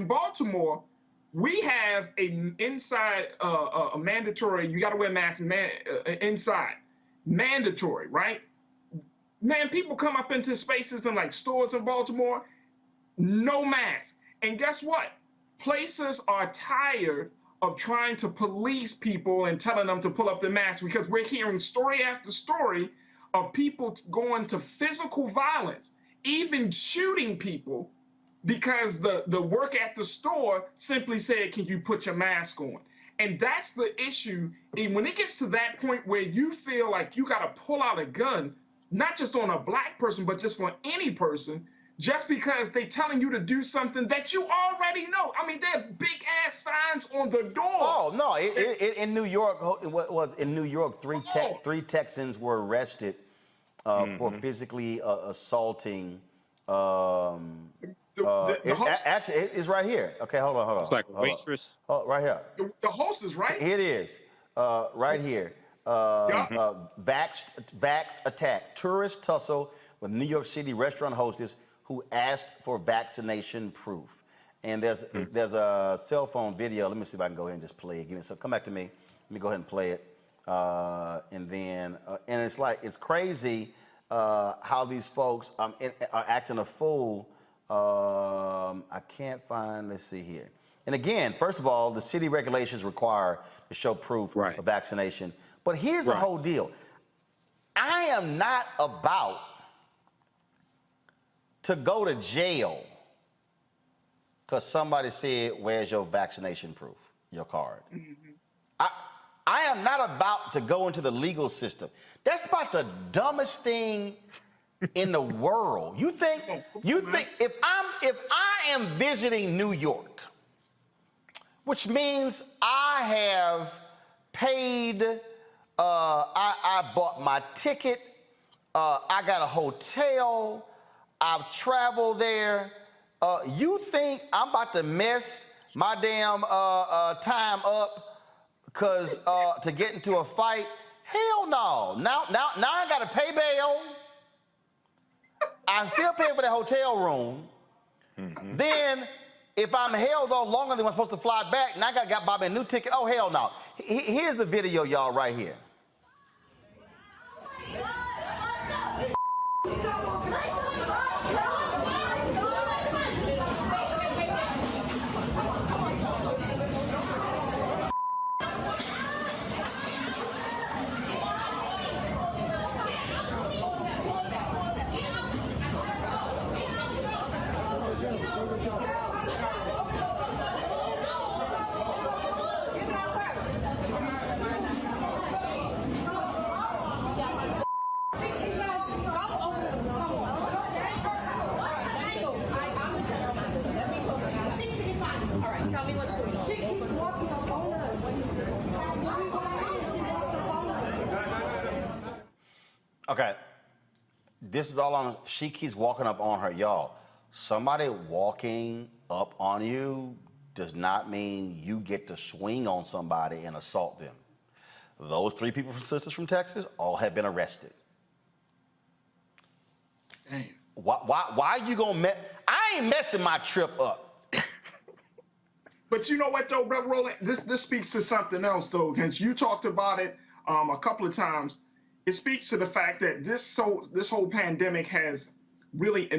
Baltimore, we have a mandatory, you got to wear a mask inside. Mandatory, right? Man, people come up into spaces in like stores in Baltimore, no mask. And guess what? Places are tired of trying to police people and telling them to pull up their mask, because we're hearing story after story of people going to physical violence, even shooting people, because the work at the store simply said, can you put your mask on? And that's the issue. And when it gets to that point where you feel like you got to pull out a gun, not just on a black person, but just for any person, just because they're telling you to do something that you already know. I mean, there are big ass signs on the door. Oh no! In New York, three Texans were arrested for physically assaulting. Actually, it's right here. Okay, hold on. It's like a waitress. Oh, right here. The host is right. It is right here. Vax attack. Tourist tussle with New York City restaurant hostess who asked for vaccination proof. And there's a cell phone video. Let me see if I can go ahead and just play it. So come back to me. Let me go ahead and play it. And then and it's crazy how these folks are acting a fool. I can't find. Let's see here. And again, first of all, the city regulations require to show proof of vaccination. But here's the whole deal. I am not about to go to jail because somebody said, where's your vaccination proof, your card? I am not about to go into the legal system. That's about the dumbest thing in the world. You think if I am visiting New York, which means I have paid, I bought my ticket, I got a hotel, I've traveled there. You think I'm about to mess my damn time up because to get into a fight? Hell no. Now I got to pay bail. I'm still paying for the hotel room. Then if I'm held on longer than I'm supposed to fly back, now I got to buy me a new ticket. Oh, hell no. Here's the video, y'all, right here. All right, tell me what's going on. She keeps walking up on us. Okay, this is all on. She keeps walking up on her, y'all. Somebody walking up on you does not mean you get to swing on somebody and assault them. Those 3 people from Sisters from Texas all have been arrested. Damn. Why are you gonna I ain't messing my trip up. But you know what though, Brother Roland, this speaks to something else though, because you talked about it a couple of times. It speaks to the fact that this whole pandemic has really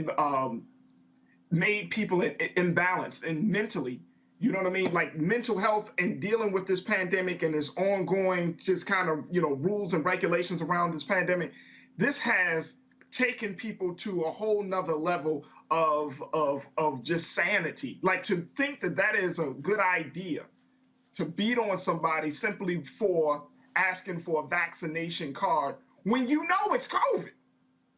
made people imbalanced and mentally. You know what I mean? Like mental health and dealing with this pandemic and this ongoing just kind of, rules and regulations around this pandemic. This has taken people to a whole nother level of just sanity. Like to think that is a good idea to beat on somebody simply for asking for a vaccination card when you know it's COVID.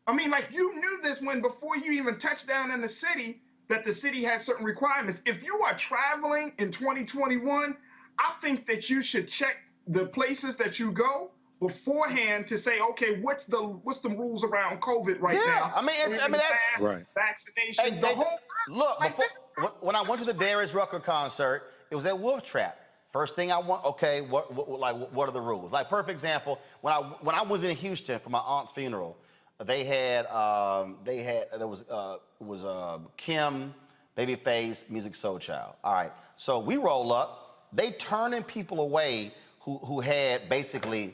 I mean, like you knew this before you even touched down in the city, that the city has certain requirements. If you are traveling in 2021, I think that you should check the places that you go beforehand to say, okay, what's the rules around COVID right now? That's right. Vaccination. Look, like when I went to the Darius Rucker concert, it was at Wolf Trap. First thing I want, okay, what are the rules? Like perfect example, when I was in Houston for my aunt's funeral, there was Kim, Babyface, Music Soul Child. All right, so we roll up. They turning people away who had basically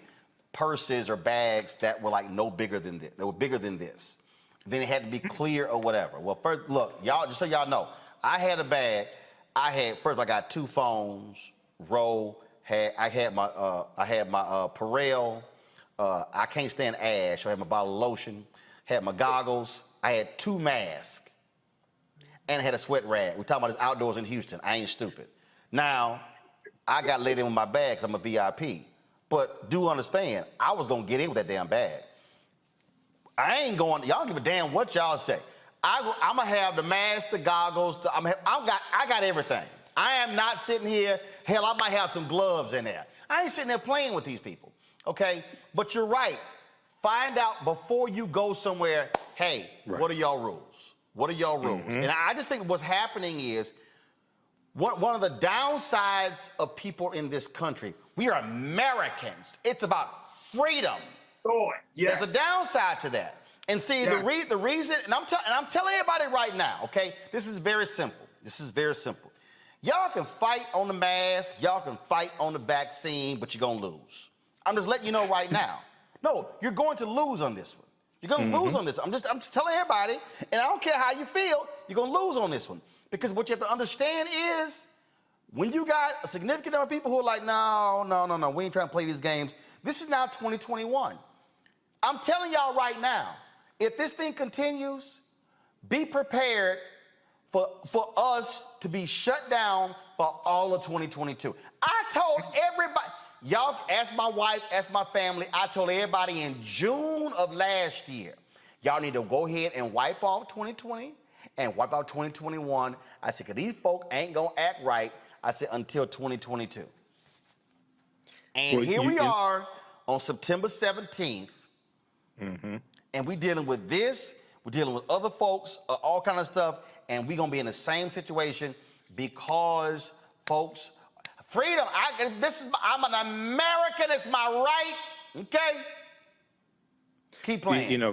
purses or bags that were like no bigger than this. They were bigger than this. Then it had to be clear or whatever. Well, first, look, y'all, just so y'all know, I had a bag. I got 2 phones. I had my Perel. I can't stand ash. I had my bottle of lotion. Had my goggles. I had 2 masks, and I had a sweat rag. We're talking about this outdoors in Houston. I ain't stupid. Now, I got laid in with my bag because I'm a VIP. But do understand, I was gonna get in with that damn bag. I ain't going. Y'all don't give a damn what y'all say. I'm gonna have the mask, the goggles. I got everything. I am not sitting here. Hell, I might have some gloves in there. I ain't sitting there playing with these people. Okay, but you're right. Find out before you go somewhere. Hey, right. What are y'all rules? What are y'all rules? Mm-hmm. And I just think what's happening is one of the downsides of people in this country. We are Americans. It's about freedom. Oh, yes. There's a downside to that. And see, yes. the reason, and I'm telling everybody right now, okay, this is very simple. This is very simple. Y'all can fight on the mask, y'all can fight on the vaccine, but you're gonna lose. I'm just letting you know right now. No, you're going to lose on this one. You're gonna lose on this. I'm just telling everybody, and I don't care how you feel, you're gonna lose on this one. Because what you have to understand is, when you got a significant number of people who are like, no, we ain't trying to play these games. This is now 2021. I'm telling y'all right now, if this thing continues, be prepared for us to be shut down for all of 2022. I told everybody, y'all, ask my wife, ask my family, I told everybody in June of last year, y'all need to go ahead and wipe off 2020 and wipe out 2021. I said, 'cause these folk ain't gonna act right, I said, until 2022. And here we are on September 17th, and we dealing with this, we're dealing with other folks, all kind of stuff, and we're gonna be in the same situation because, folks, freedom, I'm an American, it's my right, okay? Keep playing. You know,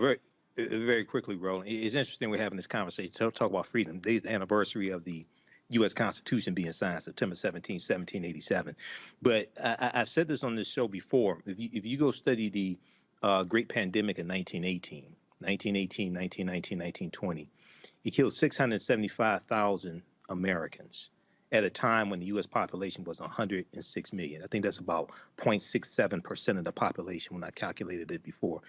very quickly, Roland, it's interesting we're having this conversation, talk about freedom. Today's the anniversary of the U.S. Constitution being signed, September 17, 1787. But I've said this on this show before. If you go study the Great Pandemic in 1918, 1919, 1920, it killed 675,000 Americans at a time when the U.S. population was 106 million. I think that's about 0.67% of the population when I calculated it before.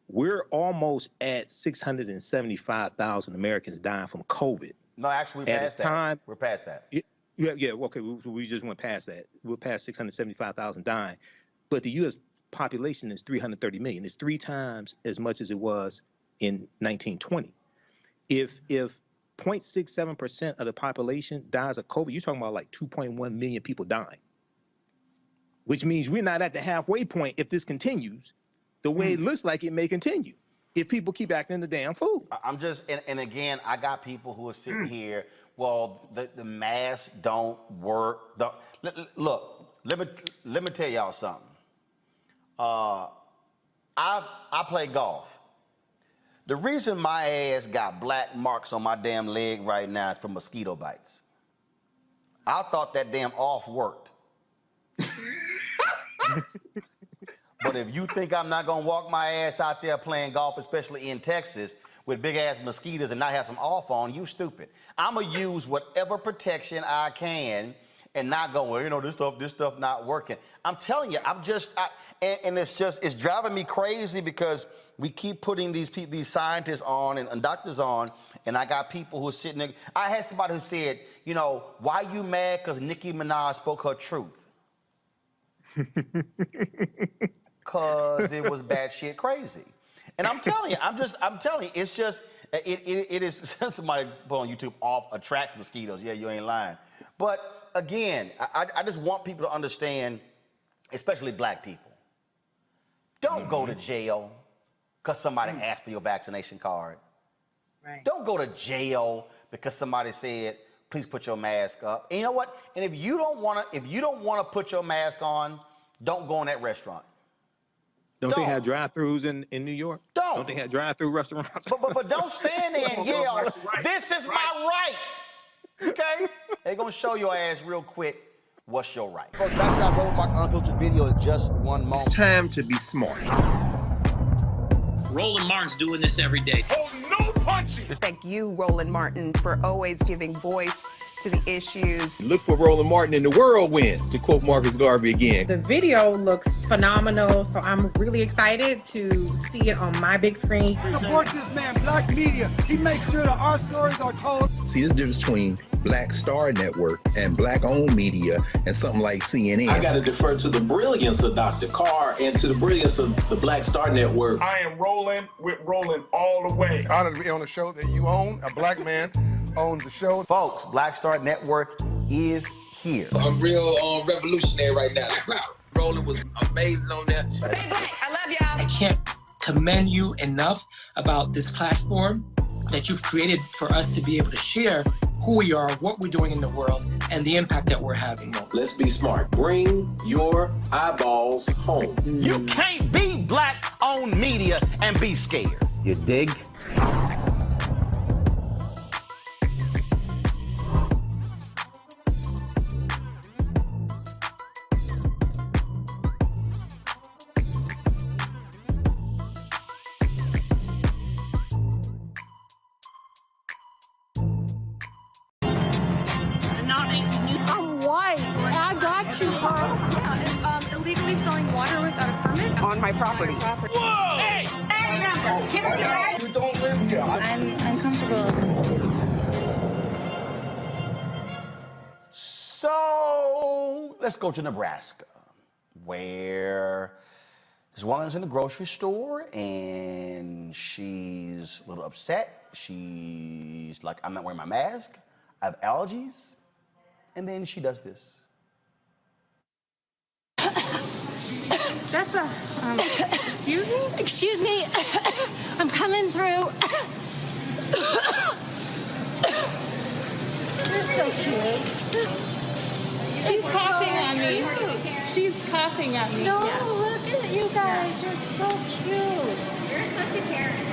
We're almost at 675,000 Americans dying from COVID. No, actually, we're past that. We're past that. Yeah, okay, we just went past that. We're past 675,000 dying. But the U.S. population is 330 million. It's 3 times as much as it was in 1920. If 0.67% of the population dies of COVID. You're talking about like 2.1 million people dying, which means we're not at the halfway point if this continues the way it looks like it may continue if people keep acting the damn fool. I'm just, and again, I got people who are sitting here, well, the masks don't work. Look, let me tell y'all something. I play golf. The reason my ass got black marks on my damn leg right now is from mosquito bites. I thought that damn off worked. But if you think I'm not gonna walk my ass out there playing golf, especially in Texas, with big ass mosquitoes and not have some off on, you stupid. I'm gonna use whatever protection I can and not go, well, you know, this stuff not working. I'm telling you, and it's driving me crazy because we keep putting these scientists on and doctors on, and I got people who are sitting there. I had somebody who said, you know, why you mad because Nicki Minaj spoke her truth? Because it was batshit crazy. And I'm telling you, it's just, it is, somebody put on YouTube, off attracts mosquitoes. Yeah, you ain't lying. But again, I just want people to understand, especially black people, don't go to jail because somebody asked for your vaccination card. Right. Don't go to jail because somebody said, please put your mask up. And you know what? And if you don't want to put your mask on, don't go in that restaurant. Don't they have drive-thrus in New York? Don't they have drive-thru restaurants? But don't stand there and yell, this is my right. Okay? They're going to show your ass real quick what's your right. Folks, back to our Roland Martin Unfiltered video in just one moment. It's time to be smart. Roland Martin's doing this every day. Oh, no punches! Thank you, Roland Martin, for always giving voice to the issues. Look for Roland Martin in the whirlwind, to quote Marcus Garvey again. The video looks phenomenal, so I'm really excited to see it on my big screen. Support this man, Black Media. He makes sure that our stories are told. See, there's a difference between Black Star Network and Black-owned media and something like CNN. I got to defer to the brilliance of Dr. Carr and to the brilliance of the Black Star Network. I am rolling with Roland all the way. Honored to be on a show that you own. A black man owns the show. Folks, Black Star Network is here. I'm real revolutionary right now. Roland was amazing on there. Hey, Black, I love y'all. I can't commend you enough about this platform that you've created for us to be able to share who we are, what we're doing in the world, and the impact that we're having. Let's be smart. Bring your eyeballs home. You can't be Black-owned media and be scared. You dig? I'm white. I got you, huh? Illegally selling water without a permit on my property. Whoa! Hey! Give me your right. You don't live here. I'm uncomfortable. So let's go to Nebraska, where this woman's in the grocery store and she's a little upset. She's like, I'm not wearing my mask. I have allergies. And then she does this. That's a, excuse me? Excuse me. I'm coming through. You're so cute. She's coughing on me. She's coughing at me. No, yes. look at you guys. You're so cute. You're such a Karen.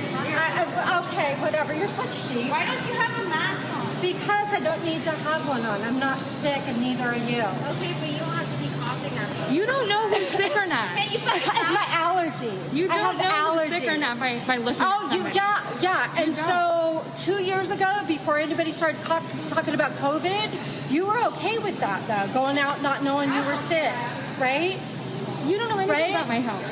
Okay, whatever. You're such chic. Why don't you have a mask on? Because I don't need to have one on. I'm not sick, and neither are you. Okay, but you don't have to keep coughing at me. You don't know who's sick or not. Can you put It's my allergies. You I don't have know allergies. who's sick or not by looking at somebody. Yeah. And so 2 years ago, before anybody started talking about COVID, you were okay with that, though, going out not knowing you were sick, right? You don't know anything about my health.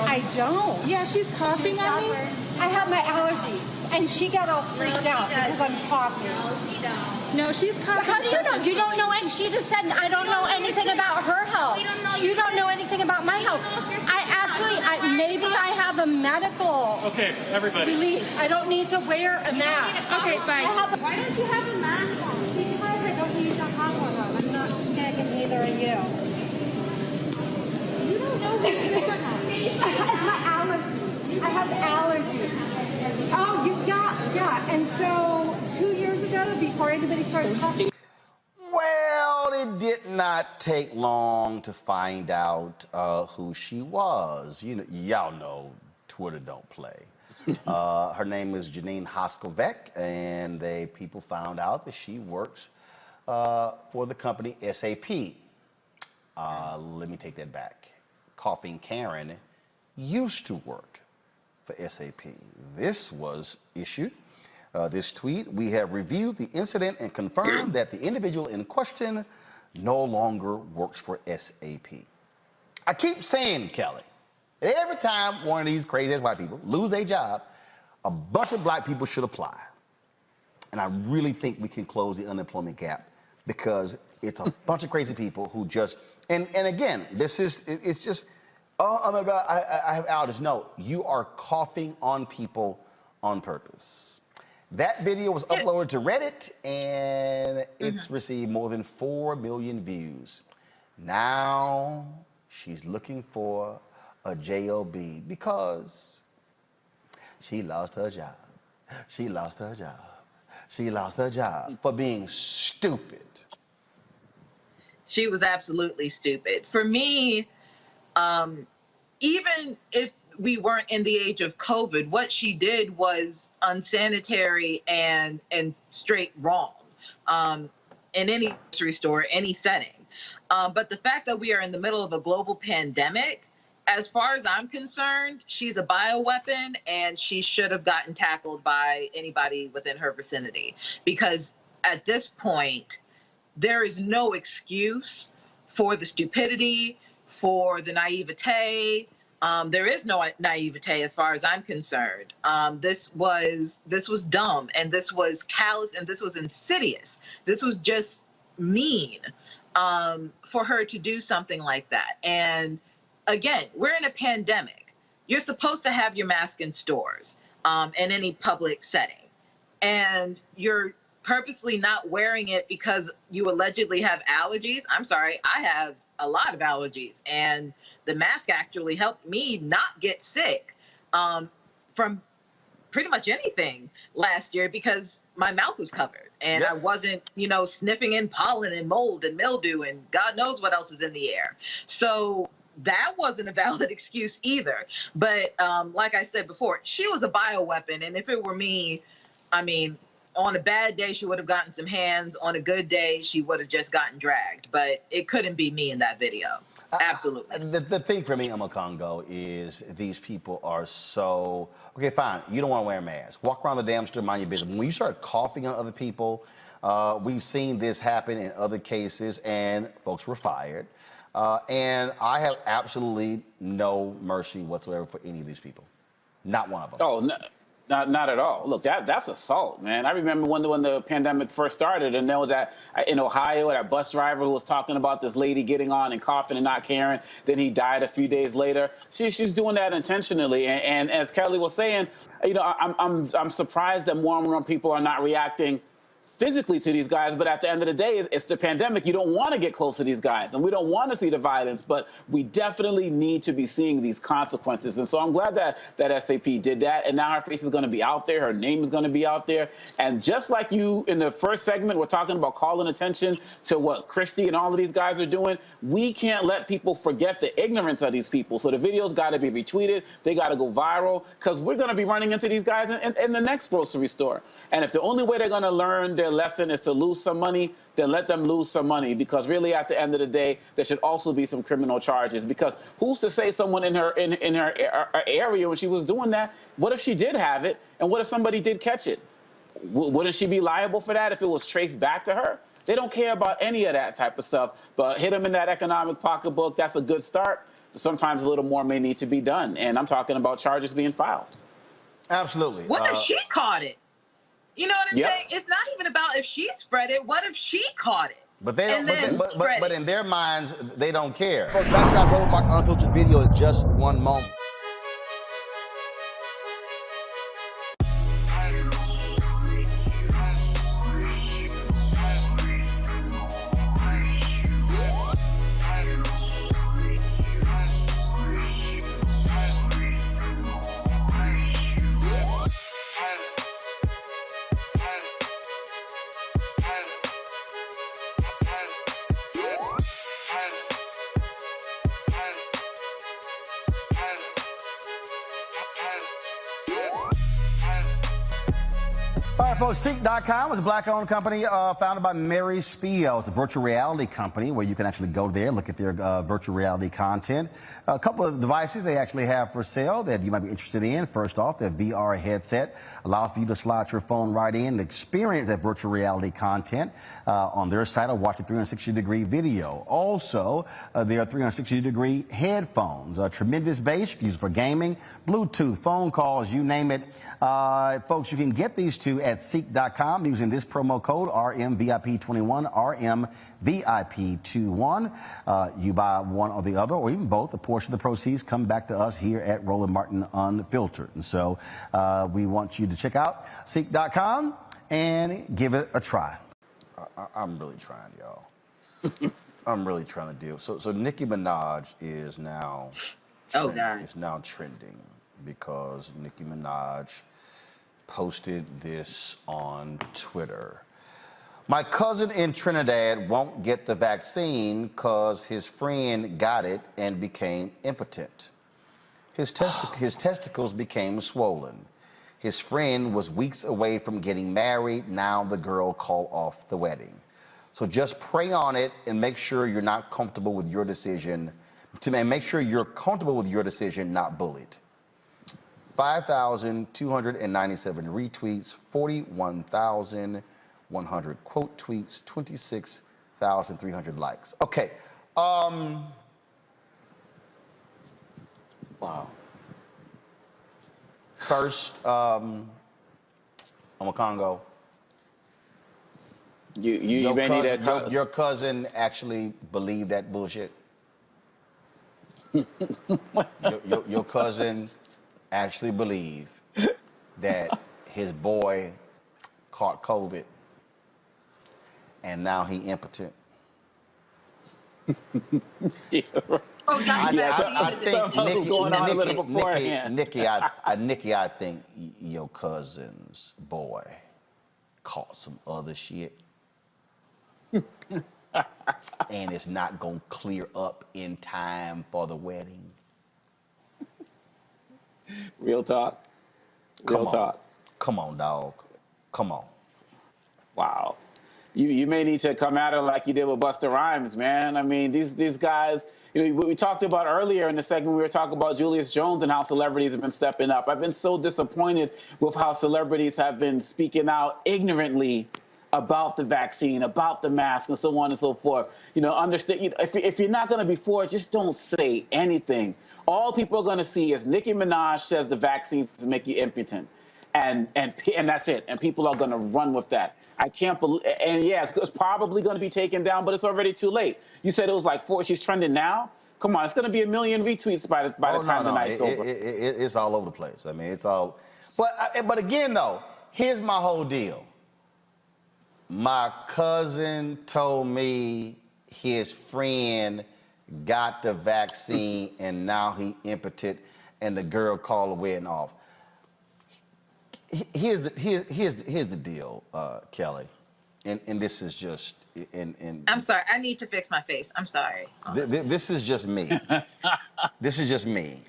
I don't. Yeah, she's coughing at me. I have my allergies, and she got all freaked out because I'm coughing. No, she don't. No, she's coughing. How do you know? You don't know, and she just said, I don't know anything about her health. We don't know You don't know anything about my health. Maybe I have a medical release. I don't need to wear a mask. Okay, bye. Why don't you have a mask on? Because I don't need to have one on. I'm not sick, and neither are you. You don't know what's going on. I have allergies. Oh, yeah. And so 2 years ago, before anybody started talking. Well, it did not take long to find out who she was. Y'all know Twitter don't play. Her name is Janine Hoskovec, and people found out that she works for the company SAP. Let me take that back. Coughing Karen used to work for SAP. This was issued. This tweet: we have reviewed the incident and confirmed that the individual in question no longer works for SAP. I keep saying, Kelly, every time one of these crazy-ass white people lose a job, a bunch of black people should apply. And I really think we can close the unemployment gap, because it's a bunch of crazy people who just, and again, it's just, oh my God, I have allergies. No, you are coughing on people on purpose. That video was uploaded to Reddit, and it's received more than 4 million views. Now she's looking for a job because she lost her job. She lost her job. She lost her job for being stupid. She was absolutely stupid. For me, even if we weren't in the age of COVID, what she did was unsanitary and straight wrong in any grocery store, any setting. But the fact that we are in the middle of a global pandemic, as far as I'm concerned, she's a bioweapon, and she should have gotten tackled by anybody within her vicinity. Because at this point, there is no excuse for the stupidity, for the naivete. There is no naivete as far as I'm concerned. This was dumb, and this was callous, and this was insidious. This was just mean for her to do something like that. And again, we're in a pandemic. You're supposed to have your mask in stores, in any public setting, and you're purposely not wearing it because you allegedly have allergies. I'm sorry, I have a lot of allergies, and the mask actually helped me not get sick from pretty much anything last year, because my mouth was covered and I wasn't, sniffing in pollen and mold and mildew and God knows what else is in the air. So that wasn't a valid excuse either. But like I said before, she was a bioweapon. And if it were me, I mean, on a bad day, she would have gotten some hands. On a good day, she would have just gotten dragged. But it couldn't be me in that video. Absolutely. The thing for me, Emma Congo, is these people are so, okay, fine, you don't want to wear a mask. Walk around the damn store, mind your business. When you start coughing on other people, we've seen this happen in other cases, and folks were fired. And I have absolutely no mercy whatsoever for any of these people. Not one of them. Oh, no. Not at all. Look, that's assault, man. I remember when the pandemic first started, and there was that in Ohio, that bus driver who was talking about this lady getting on and coughing and not caring. Then he died a few days later. She's doing that intentionally. And as Kelly was saying, I'm surprised that more and more people are not reacting physically to these guys, but at the end of the day, it's the pandemic. You don't want to get close to these guys, and we don't want to see the violence, but we definitely need to be seeing these consequences. And so I'm glad that SAP did that, and now her face is going to be out there, her name is going to be out there. And just like you in the first segment, we're talking about calling attention to what Christie and all of these guys are doing. We can't let people forget the ignorance of these people. So the videos got to be retweeted, they got to go viral, because we're going to be running into these guys in the next grocery store. And if the only way they're going to learn their lesson is to lose some money, then let them lose some money, because really at the end of the day, there should also be some criminal charges, because who's to say someone in her area when she was doing that, what if she did have it, and what if somebody did catch it? Wouldn't she be liable for that if it was traced back to her? They don't care about any of that type of stuff, but hit them in that economic pocketbook, that's a good start. But sometimes a little more may need to be done, and I'm talking about charges being filed. Absolutely. What if she caught it? You know what I'm saying? It's not even about if she spread it. What if she caught it? But they don't. But in their minds, they don't care. Folks, back to that Roll Mark Unfiltered video in just one moment. folks, Seek.com is a black-owned company founded by Mary Spiel. It's a virtual reality company where you can actually go there, look at their virtual reality content. A couple of devices they actually have for sale that you might be interested in. First off, their VR headset allows for you to slide your phone right in and experience that virtual reality content on their site or watch a 360-degree video. Also, there are 360-degree headphones, tremendous bass, used for gaming, Bluetooth, phone calls, you name it. Folks, you can get these two at Seek.com using this promo code RMVIP21, RMVIP21. You buy one or the other, or even both. A portion of the proceeds come back to us here at Roland Martin Unfiltered. And so we want you to check out Seek.com and give it a try. I'm really trying, y'all. I'm really trying to deal. So Nicki Minaj is now trending because Nicki Minaj posted this on Twitter. My cousin in Trinidad won't get the vaccine because his friend got it and became impotent. His testicles became swollen. His friend was weeks away from getting married. Now the girl called off the wedding. So just pray on it and make sure you're not comfortable with your decision. Make sure you're comfortable with your decision, not bullied. 5,297 retweets, 41,100 quote tweets, 26,300 likes. Okay. Wow. First, Congo. Your cousin actually believed that bullshit. your cousin actually believed that his boy caught COVID and now he impotent. I think Nicki, I think your cousin's boy caught some other shit. And it's not gonna clear up in time for the wedding. Real talk. Real talk. Come on, dog. Come on. Wow. You may need to come at her like you did with Busta Rhymes, man. I mean, these guys, we talked about earlier in the segment, we were talking about Julius Jones and how celebrities have been stepping up. I've been so disappointed with how celebrities have been speaking out ignorantly about the vaccine, about the mask, and so on and so forth. Understand, if you're not going to be for it, just don't say anything. All people are going to see is Nicki Minaj says the vaccines make you impotent, and that's it. And people are going to run with that. I can't believe. And yes, it's probably going to be taken down, but it's already too late. You said it was like 4. She's trending now. Come on, it's going to be 1 million retweets by the time the night's over. It's all over the place. I mean, it's all. But again, though, here's my whole deal. My cousin told me his friend got the vaccine and now he impotent, and the girl called the wedding off. Here's the deal, Kelly, and this is just I'm sorry, I need to fix my face. I'm sorry. This is just me. This is just me.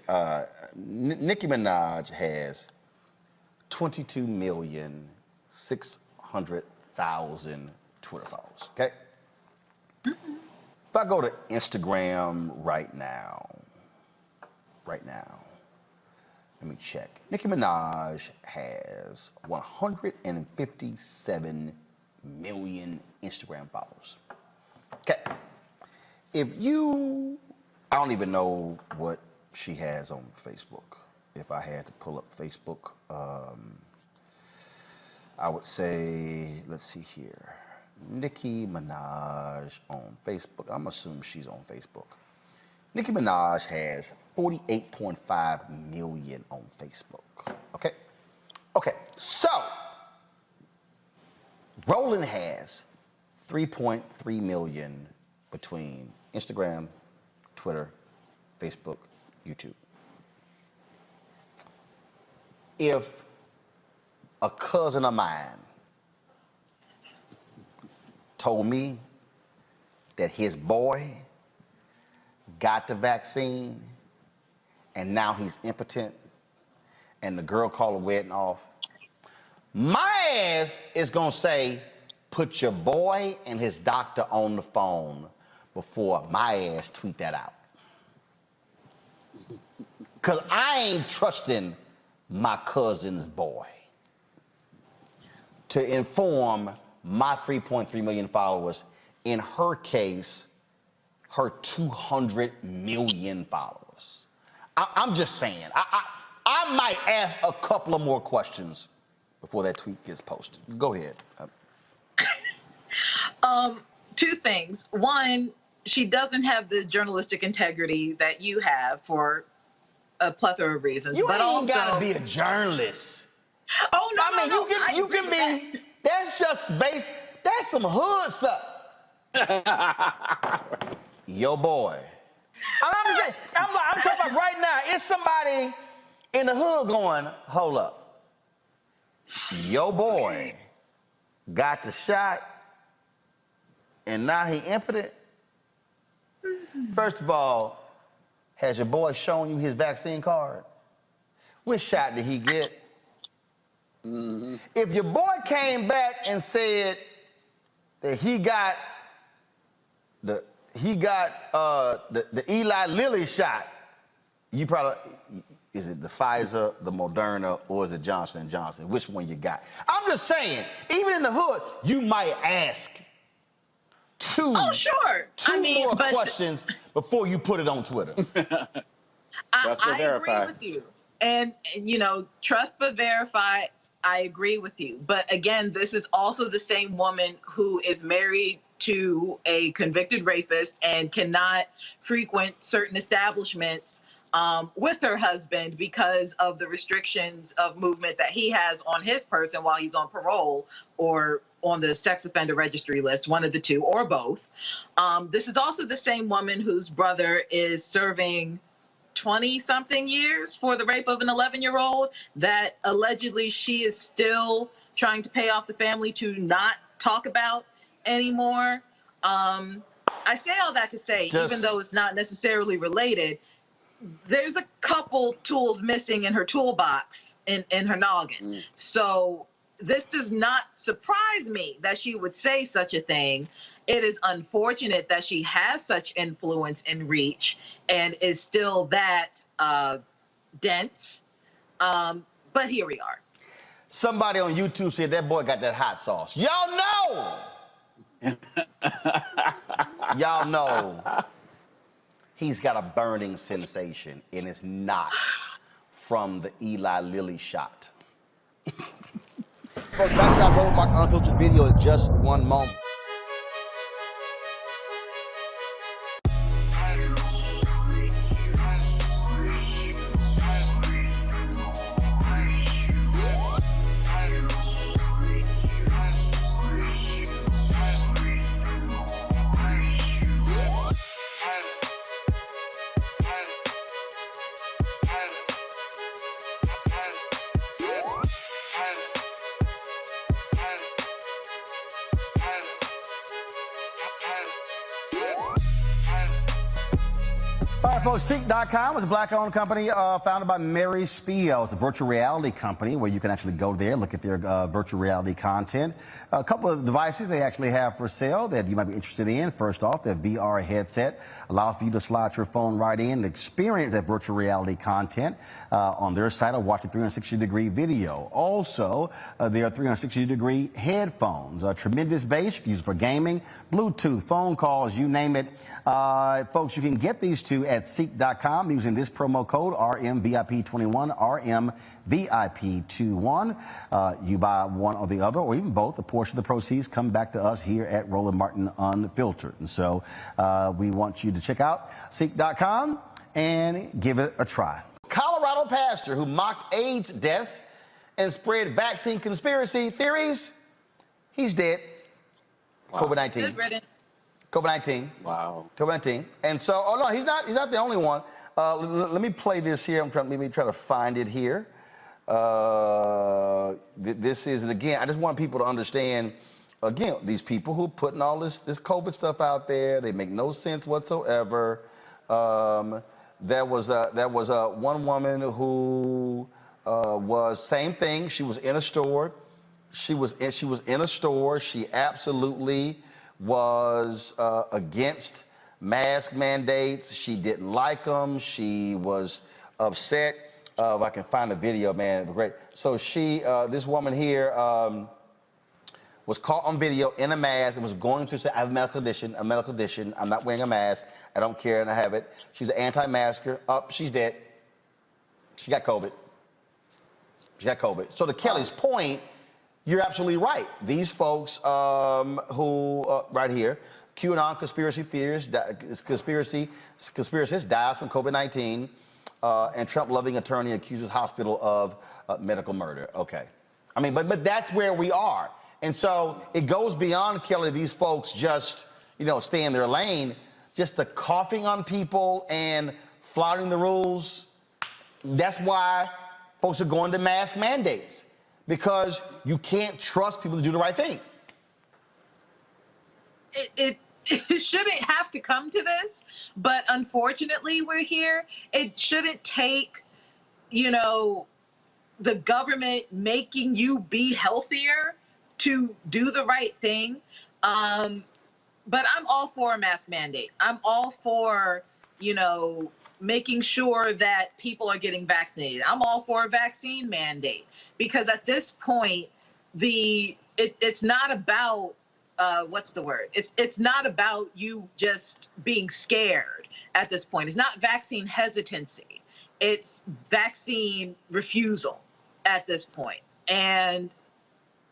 Nicki Minaj has 22,600,000 Twitter followers. Okay. Mm-hmm. If I go to Instagram right now, let me check. Nicki Minaj has 157 million Instagram followers. Okay. I don't even know what she has on Facebook. If I had to pull up Facebook, I would say, let's see here. Nicki Minaj on Facebook. I'm assuming she's on Facebook. Nicki Minaj has 48.5 million on Facebook. Okay? Okay, so Roland has 3.3 million between Instagram, Twitter, Facebook, YouTube. If a cousin of mine told me that his boy got the vaccine and now he's impotent and the girl called the wedding off, My ass is going to say, put your boy and his doctor on the phone before my ass tweet that out. Because I ain't trusting my cousin's boy to inform my 3.3 million followers, in her case, her 200 million followers. I'm just saying, I might ask a couple of more questions before that tweet gets posted. Go ahead. Two things. One, she doesn't have the journalistic integrity that you have for a plethora of reasons. You but ain't also gotta be a journalist. Oh no, I mean, no, you can be. That's just base. That's some hood stuff. Yo, boy. I'm talking about right now. It's somebody in the hood going, hold up. Yo, boy got the shot, and now he impotent. First of all, has your boy shown you his vaccine card? Which shot did he get? Mm-hmm. If your boy came back and said that he got the Eli Lilly shot, you probably, is it the Pfizer, the Moderna, or is it Johnson & Johnson? Which one you got? I'm just saying, even in the hood, you might ask two more questions before you put it on Twitter. I agree with you. And, you know, trust but verify, I agree with you. But again, this is also the same woman who is married to a convicted rapist and cannot frequent certain establishments with her husband because of the restrictions of movement that he has on his person while he's on parole or on the sex offender registry list, one of the two or both. This is also the same woman whose brother is serving 20-something years for the rape of an 11-year-old that allegedly she is still trying to pay off the family to not talk about anymore. I say all that to say, even though it's not necessarily related, there's a couple tools missing in her toolbox in her noggin. So this does not surprise me that she would say such a thing. It is unfortunate that she has such influence and reach and is still that dense. But here we are. Somebody on YouTube said that boy got that hot sauce. Y'all know. Y'all know he's got a burning sensation, and it's not from the Eli Lilly shot. Folks, back to our Roland Martin Unfiltered video in just one moment. All right, folks, Seek.com is a black-owned company founded by Mary Spiel. It's a virtual reality company where you can actually go there, look at their virtual reality content. A couple of devices they actually have for sale that you might be interested in. First off, their VR headset allows for you to slide your phone right in and experience that virtual reality content on their site or watch a 360-degree video. Also, there are 360-degree headphones, tremendous bass, you can use it for gaming, Bluetooth, phone calls, you name it. Folks, you can get these two at Seek.com using this promo code RMVIP21, RMVIP21. You buy one or the other, or even both, a portion of the proceeds come back to us here at Roland Martin Unfiltered. And so we want you to check out Seek.com and give it a try. Colorado pastor who mocked AIDS deaths and spread vaccine conspiracy theories, he's dead. Wow. COVID-19. Good riddance. COVID-19. Wow. COVID-19. And so, oh no, he's not the only one. Let me play this here. Let me try to find it here. This is, again, I just want people to understand, again, these people who are putting all this COVID stuff out there, they make no sense whatsoever. There was one woman who was, same thing, she was in a store She was in a store. She absolutely was against mask mandates. She didn't like them. She was upset. If I can find the video, man, great. So she, this woman here, was caught on video in a mask and was going through, I have a medical condition. I'm not wearing a mask. I don't care, and I have it. She's an anti-masker. She's dead. She got COVID. So to Kelly's point, you're absolutely right. These folks who, right here, QAnon conspiracy theorists, conspiracists dies from COVID-19, and Trump-loving attorney accuses hospital of medical murder. Okay. I mean, but that's where we are. And so it goes beyond, Kelly, these folks just, stay in their lane. Just the coughing on people and flouting the rules. That's why folks are going to mask mandates, because you can't trust people to do the right thing. It shouldn't have to come to this, but unfortunately we're here. It shouldn't take, the government making you be healthier to do the right thing. But I'm all for a mask mandate. I'm all for, making sure that people are getting vaccinated. I'm all for a vaccine mandate, because at this point, it's not about, what's the word? It's not about you just being scared at this point. It's not vaccine hesitancy. It's vaccine refusal at this point. And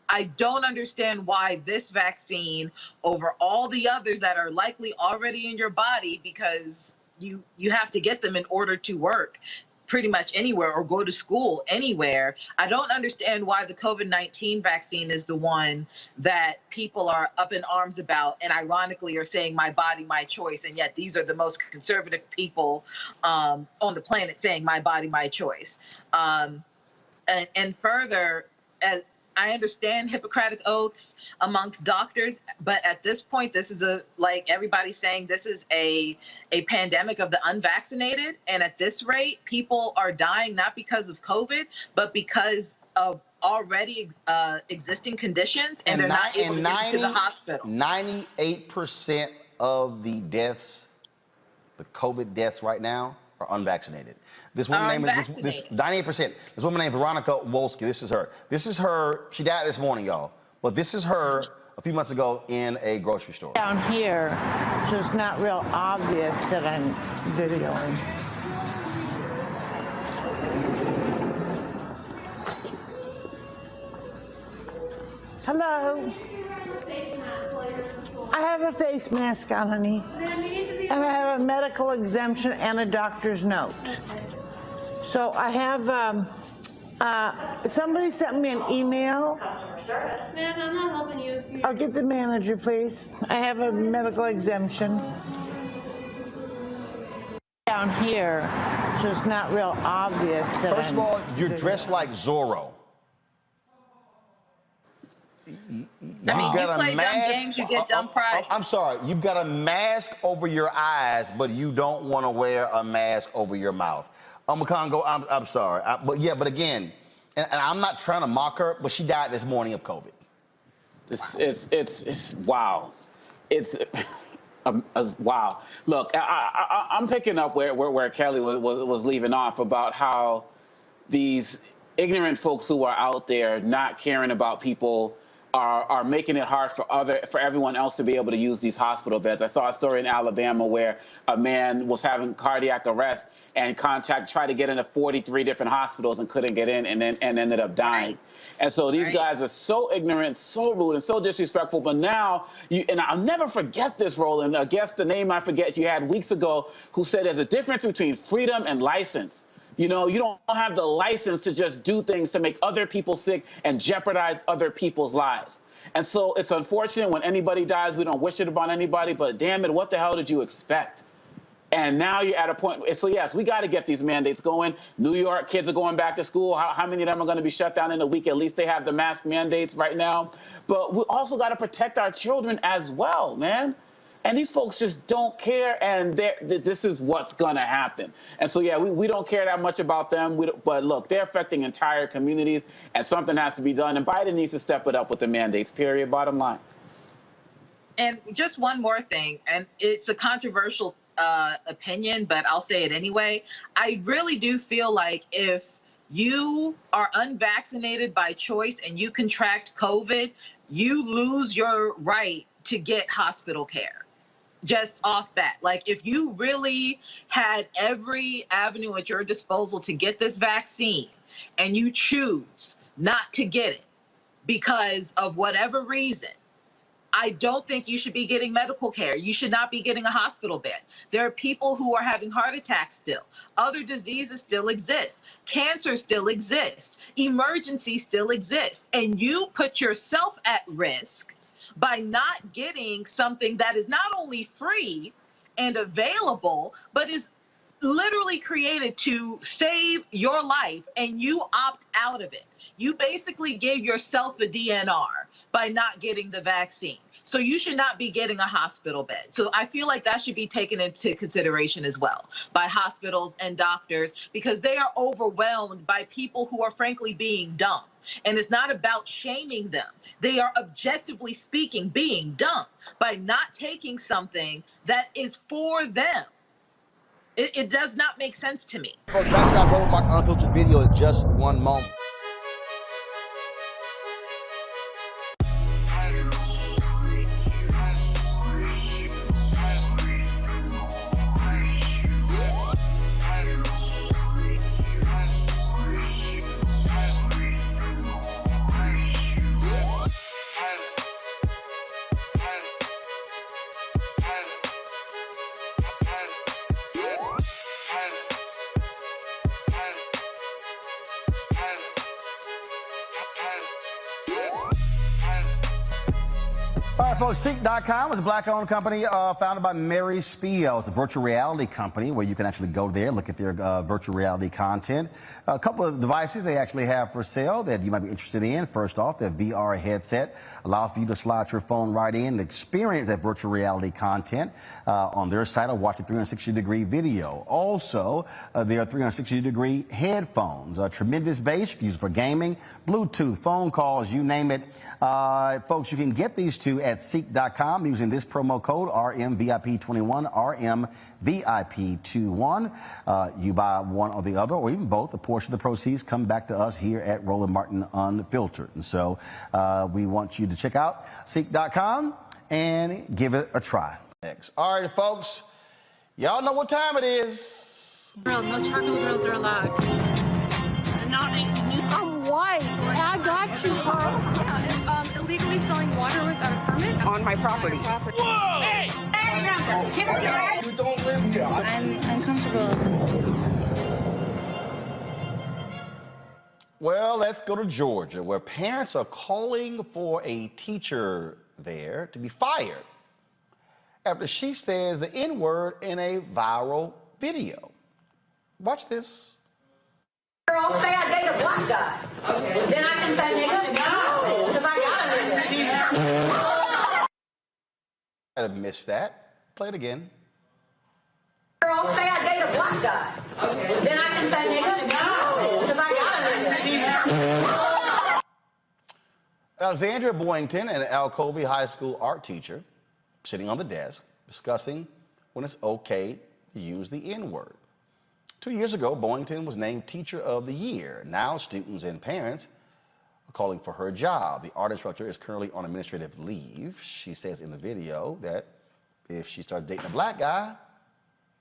I don't understand why this vaccine over all the others that are likely already in your body, because you have to get them in order to work pretty much anywhere or go to school anywhere. I don't understand why the COVID-19 vaccine is the one that people are up in arms about, and ironically are saying my body, my choice. And yet these are the most conservative people on the planet saying my body, my choice. And further, as I understand Hippocratic oaths amongst doctors, but at this point, this is like everybody's saying, this is a pandemic of the unvaccinated. And at this rate, people are dying not because of COVID, but because of already existing conditions, and they're not able to get to the hospital. 98% of the deaths, the COVID deaths right now, are unvaccinated. This woman named this 98%. This woman named Veronica Walsh. This is her. She died this morning, y'all. But this is her a few months ago in a grocery store. Down here, so it's not real obvious that I'm videoing. Hello. I have a face mask on, honey. And I have a medical exemption and a doctor's note. So I have, somebody sent me an email. Ma'am, I'm not helping you. I'll get the manager, please. I have a medical exemption. Down here, so it's not real obvious that First of all, you're dressed like Zorro. You play dumb games, you get dumb prizes. I'm sorry, you've got a mask over your eyes, but you don't want to wear a mask over your mouth. Congo, I'm sorry, but again, and I'm not trying to mock her, but she died this morning of COVID. It's wow, it's wow. Look, I'm picking up where Kelly was leaving off about how these ignorant folks who are out there not caring about people are making it hard for everyone else to be able to use these hospital beds. I saw a story in Alabama where a man was having cardiac arrest and tried to get into 43 different hospitals and couldn't get in, and ended up dying. And so these guys are so ignorant, so rude, and so disrespectful. But now, and I'll never forget this, Roland. I guess the name I forget you had weeks ago, who said there's a difference between freedom and license. You don't have the license to just do things to make other people sick and jeopardize other people's lives. And so it's unfortunate when anybody dies. We don't wish it upon anybody, but damn it, what the hell did you expect? And now you're at a point. So yes, we got to get these mandates going. New York kids are going back to school. How many of them are going to be shut down in a week? At least they have the mask mandates right now. But we also got to protect our children as well, man. And these folks just don't care, and this is what's going to happen. And so, yeah, we don't care that much about them. But look, they're affecting entire communities, and something has to be done. And Biden needs to step it up with the mandates, period, bottom line. And just one more thing, and it's a controversial opinion, but I'll say it anyway. I really do feel like if you are unvaccinated by choice and you contract COVID, you lose your right to get hospital care. Just off bat. Like, if you really had every avenue at your disposal to get this vaccine and you choose not to get it because of whatever reason, I don't think you should be getting medical care. You should not be getting a hospital bed. There are people who are having heart attacks still. Other diseases still exist. Cancer still exists. Emergencies still exist. And you put yourself at risk by not getting something that is not only free and available, but is literally created to save your life, and you opt out of it. You basically gave yourself a DNR by not getting the vaccine. So you should not be getting a hospital bed. So I feel like that should be taken into consideration as well by hospitals and doctors, because they are overwhelmed by people who are frankly being dumb. And it's not about shaming them. They are, objectively speaking, being dumb by not taking something that is for them. It does not make sense to me. Folks, back to that Roland Martin Unfiltered video in just one moment. All right, folks, Seek.com is a black-owned company founded by Mary Spiel. It's a virtual reality company where you can actually go there, look at their virtual reality content. A couple of devices they actually have for sale that you might be interested in. First off, their VR headset allows for you to slide your phone right in and experience that virtual reality content on their site or watch a 360-degree video. Also, there are 360-degree headphones, tremendous bass, used for gaming, Bluetooth, phone calls, you name it. Folks, you can get these two at Seek.com using this promo code RMVIP21, RMVIP21. You buy one or the other, or even both, a portion of the proceeds come back to us here at Roland Martin Unfiltered. And so we want you to check out Seek.com and give it a try. Next. All right, folks, y'all know what time it is. No charcoal grills are allowed. I'm white. I got you, Carl. Illegally selling water without a permit on my property. Whoa! Hey! You don't live here. I'm uncomfortable. Well, let's go to Georgia, where parents are calling for a teacher there to be fired after she says the N-word in a viral video. Watch this. Girl, say I date a black guy. Okay. Then I can say nigga. No. Because I got a nigga. I missed that. Play it again. Girl, say I date a black guy. Okay. Then I can say nigga. No. Because I got a nigga. Alexandria Boynton, an Alcovey High School art teacher, sitting on the desk discussing when it's okay to use the N-word. 2 years ago, Boynton was named Teacher of the Year. Now students and parents are calling for her job. The art instructor is currently on administrative leave. She says in the video that if she starts dating a black guy,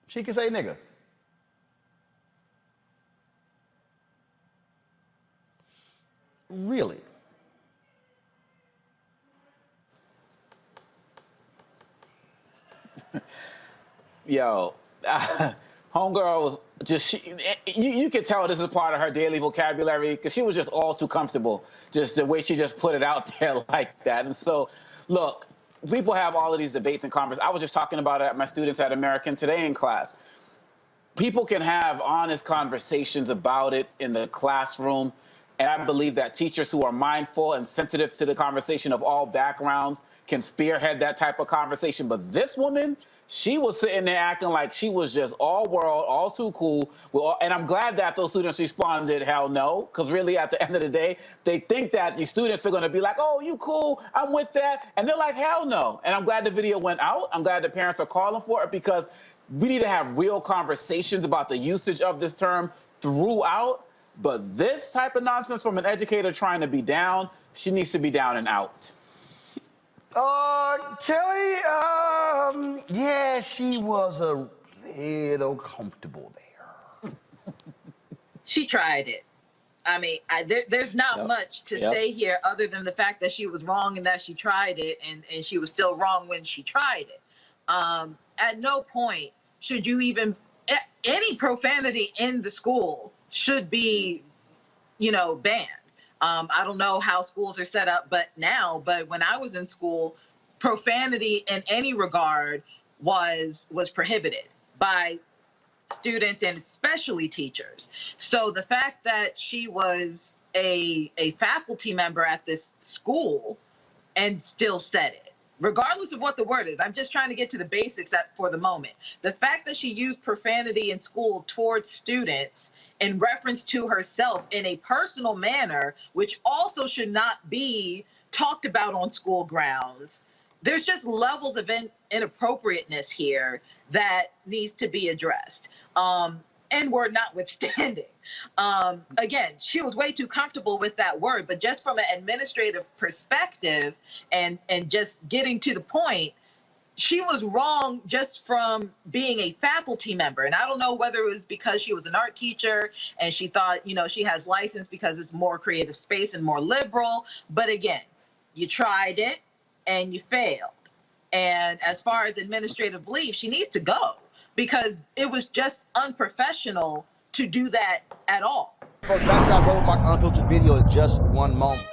she can say nigga. Really? Yo, homegirl was just, you could tell this is part of her daily vocabulary because she was just all too comfortable, just the way she just put it out there like that. And so, look, people have all of these debates and conversations. I was just talking about it at my students at American Today in class. People can have honest conversations about it in the classroom. And I believe that teachers who are mindful and sensitive to the conversation of all backgrounds can spearhead that type of conversation. But this woman, she was sitting there acting like she was just all world, all too cool. And I'm glad that those students responded, hell no, because really at the end of the day, they think that the students are going to be like, oh, you cool, I'm with that. And they're like, hell no. And I'm glad the video went out. I'm glad the parents are calling for it, because we need to have real conversations about the usage of this term throughout. But this type of nonsense from an educator trying to be down, she needs to be down and out. Kelly, yeah, she was a little comfortable there. She tried it. I mean, there's not much to say here other than the fact that she was wrong and that she tried it, and she was still wrong when she tried it. At no point should you even, any profanity in the school should be, banned. I don't know how schools are set up, but when I was in school, profanity in any regard was prohibited by students and especially teachers. So the fact that she was a faculty member at this school and still said it, regardless of what the word is, I'm just trying to get to the basics for the moment. The fact that she used profanity in school towards students in reference to herself in a personal manner, which also should not be talked about on school grounds. There's just levels of inappropriateness here that needs to be addressed. N-word notwithstanding. Again, she was way too comfortable with that word, but just from an administrative perspective and just getting to the point, she was wrong just from being a faculty member. And I don't know whether it was because she was an art teacher and she thought, she has license because it's more creative space and more liberal. But again, you tried it and you failed. And as far as administrative leave, she needs to go because it was just unprofessional to do that at all. Folks, back to our Roland Martin Unfiltered video in just one moment.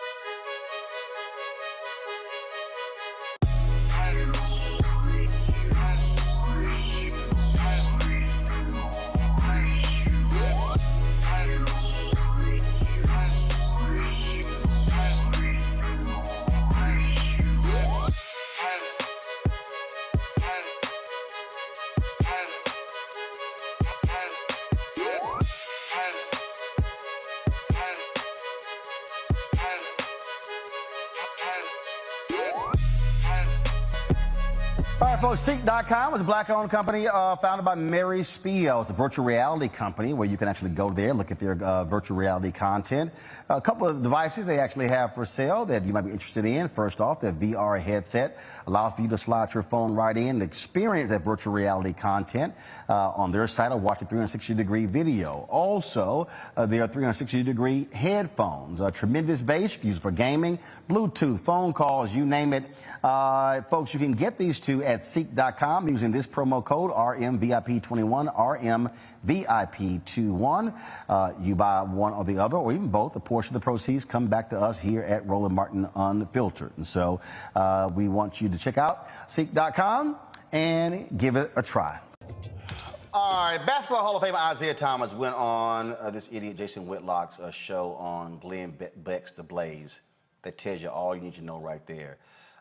All right, folks, Seek.com is a black-owned company founded by Mary Spiel. It's a virtual reality company where you can actually go there, look at their virtual reality content. A couple of devices they actually have for sale that you might be interested in. First off, their VR headset allows for you to slide your phone right in and experience that virtual reality content on their site or watch a 360-degree video. Also, their 360-degree headphones, tremendous bass, you can use for gaming, Bluetooth, phone calls, you name it. Folks, you can get these two at Seek.com using this promo code RMVIP21, RMVIP21. You buy one or the other, or even both. A portion of the proceeds come back to us here at Roland Martin Unfiltered. And so we want you to check out Seek.com and give it a try. All right, Basketball Hall of Famer Isaiah Thomas went on this idiot Jason Whitlock's show on Glenn Beck's The Blaze. That tells you all you need to know right there.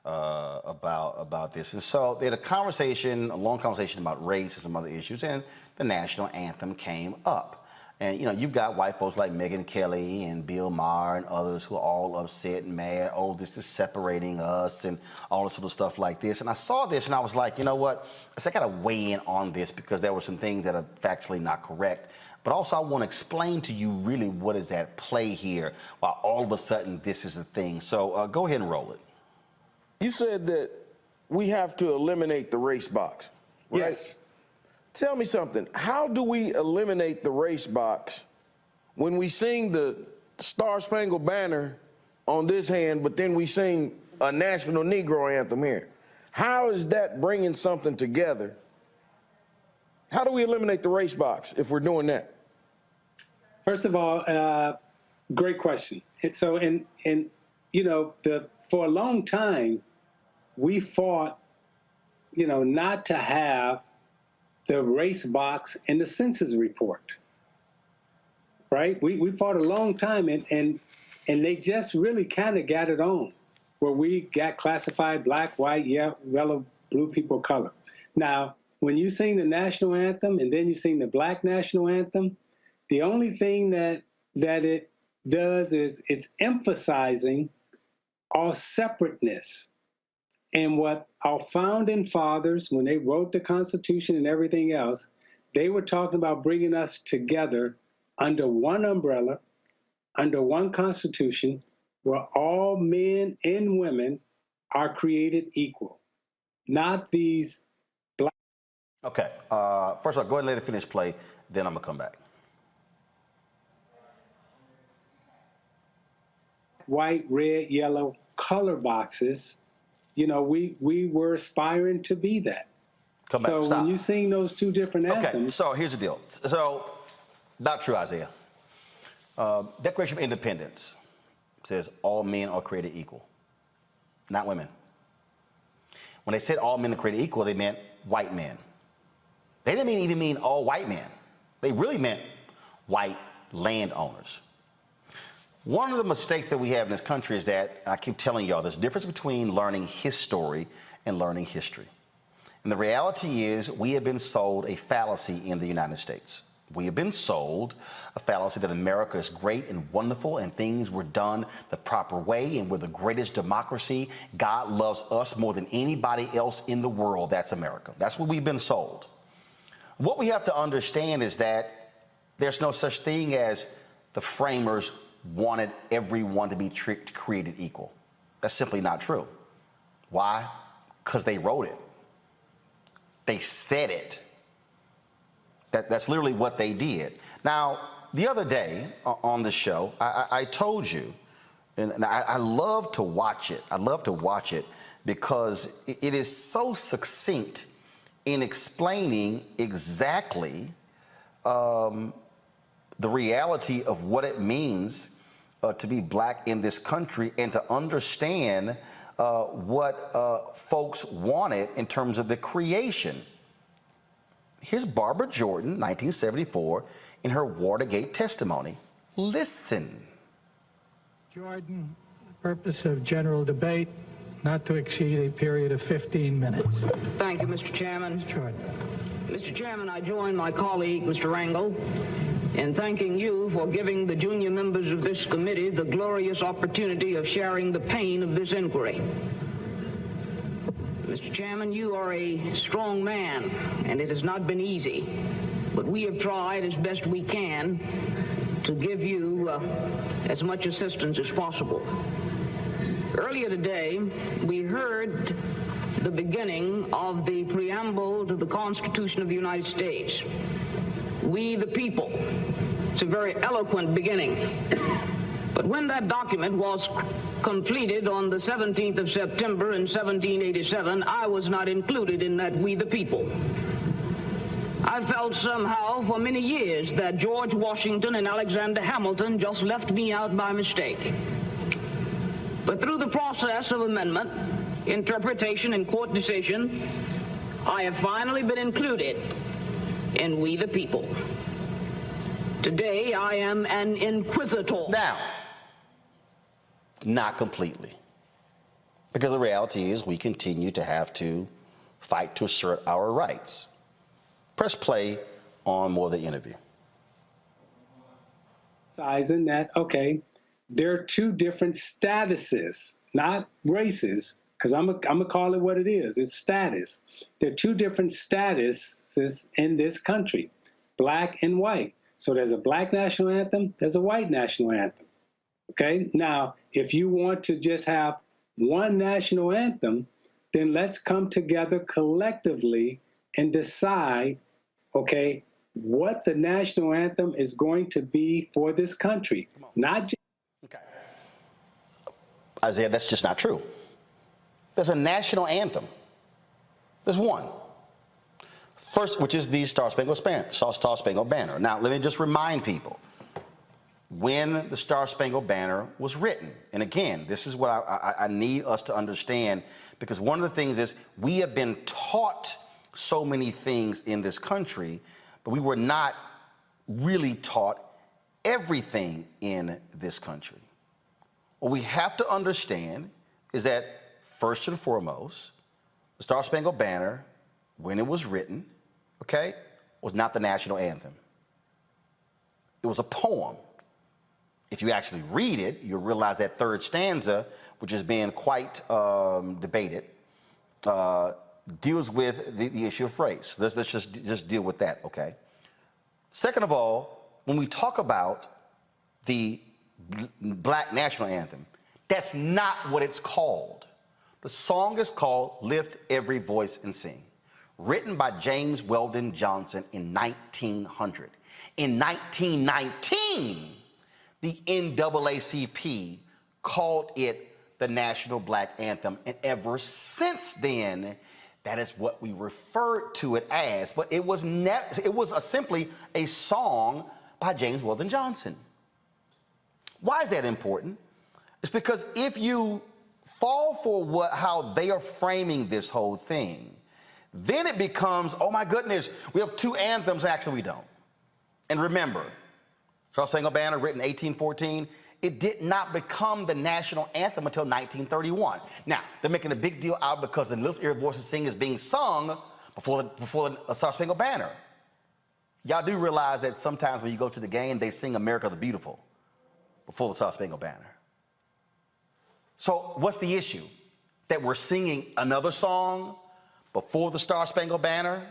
About this. And so they had a long conversation about race and some other issues, and the national anthem came up. And, you've got white folks like Megyn Kelly and Bill Maher and others who are all upset and mad. Oh, this is separating us and all this sort of stuff like this. And I saw this and I was like, you know what? I got to weigh in on this because there were some things that are factually not correct. But also I want to explain to you really what is at play here while all of a sudden this is the thing. So go ahead and roll it. You said that we have to eliminate the race box, right? Yes. Tell me something. How do we eliminate the race box when we sing the Star Spangled Banner on this hand, but then we sing a national Negro anthem here? How is that bringing something together? How do we eliminate the race box if we're doing that? First of all, great question. And so, for a long time, we fought, not to have the race box in the census report, right? We fought a long time, and they just really kind of got it on. where we got classified black, white, yellow, blue, people of color. Now, when you sing the national anthem and then you sing the black national anthem, the only thing that it does is it's emphasizing our separateness. And what our founding fathers, when they wrote the Constitution and everything else, they were talking about bringing us together under one umbrella, under one Constitution, where all men and women are created equal, not these black. Okay, first of all, go ahead and let it finish play, then I'm gonna come back. White, red, yellow color boxes, you know, we were aspiring to be that. Come back, so stop. when you sing those two different anthems. Okay, so here's the deal. So, not true, Isaiah. Declaration of Independence says all men are created equal, not women. When they said all men are created equal, they meant white men. They didn't even mean all white men. They really meant white landowners. One of the mistakes that we have in this country is that, I keep telling y'all, there's a difference between learning history and learning history. And the reality is we have been sold a fallacy in the United States. We have been sold a fallacy that America is great and wonderful and things were done the proper way and we're the greatest democracy. God loves us more than anybody else in the world. That's America. That's what we've been sold. What we have to understand is that there's no such thing as the framers wanted everyone to be created equal. That's simply not true. Why? Because they wrote it. They said it. That's literally what they did. Now, the other day on the show, I told you, and I love to watch it. I love to watch it because it is so succinct in explaining exactly the reality of what it means to be black in this country and to understand what folks wanted in terms of the creation. Here's Barbara Jordan, 1974, in her Watergate testimony. Listen. Jordan, the purpose of general debate, not to exceed a period of 15 minutes. Thank you, Mr. Chairman. Jordan. Mr. Chairman, I join my colleague, Mr. Rangel, in thanking you for giving the junior members of this committee the glorious opportunity of sharing the pain of this inquiry. Mr. Chairman, you are a strong man, and it has not been easy, but we have tried as best we can to give you as much assistance as possible. Earlier today, we heard the beginning of the preamble to the Constitution of the United States. We the people. It's a very eloquent beginning. But when that document was completed on the 17th of September in 1787, I was not included in that we the people. I felt somehow for many years that George Washington and Alexander Hamilton just left me out by mistake. But through the process of amendment, interpretation, and court decision, I have finally been included in we the people. Today, I am an inquisitor. Now, not completely. Because the reality is we continue to have to fight to assert our rights. Press play on more of the interview. Sizing that, okay, there are two different statuses, not races, because I'm gonna call it what it is. It's status. There are two different statuses in this country, black and white. So there's a black national anthem, there's a white national anthem. Okay, now, if you want to just have one national anthem, then let's come together collectively and decide, okay, what the national anthem is going to be for this country. Not just. Okay. Isaiah, that's just not true. There's a national anthem. There's one. First, which is the Star Spangled Banner. Now, let me just remind people, when the Star Spangled Banner was written, and again, this is what I need us to understand, because one of the things is we have been taught so many things in this country, but we were not really taught everything in this country. What we have to understand is that, first and foremost, the Star Spangled Banner, when it was written, okay, was not the national anthem. It was a poem. If you actually read it, you'll realize that third stanza, which is being quite debated, deals with the issue of race. Let's just deal with that, okay? Second of all, when we talk about the Black National Anthem, that's not what it's called. The song is called Lift Every Voice and Sing, written by James Weldon Johnson in 1900. In 1919, the NAACP called it the National Black Anthem, and ever since then, that is what we referred to it as, but it was simply a song by James Weldon Johnson. Why is that important? It's because if you fall for how they are framing this whole thing, then it becomes, oh my goodness, we have two anthems. Actually, we don't. And remember, Star Spangled Banner, written in 1814, it did not become the national anthem until 1931. Now, they're making a big deal out because the Lift Every Voice and Sing is being sung before the Star Spangled Banner. Y'all do realize that sometimes when you go to the game, they sing America the Beautiful before the Star Spangled Banner. So what's the issue? That we're singing another song before the Star Spangled Banner,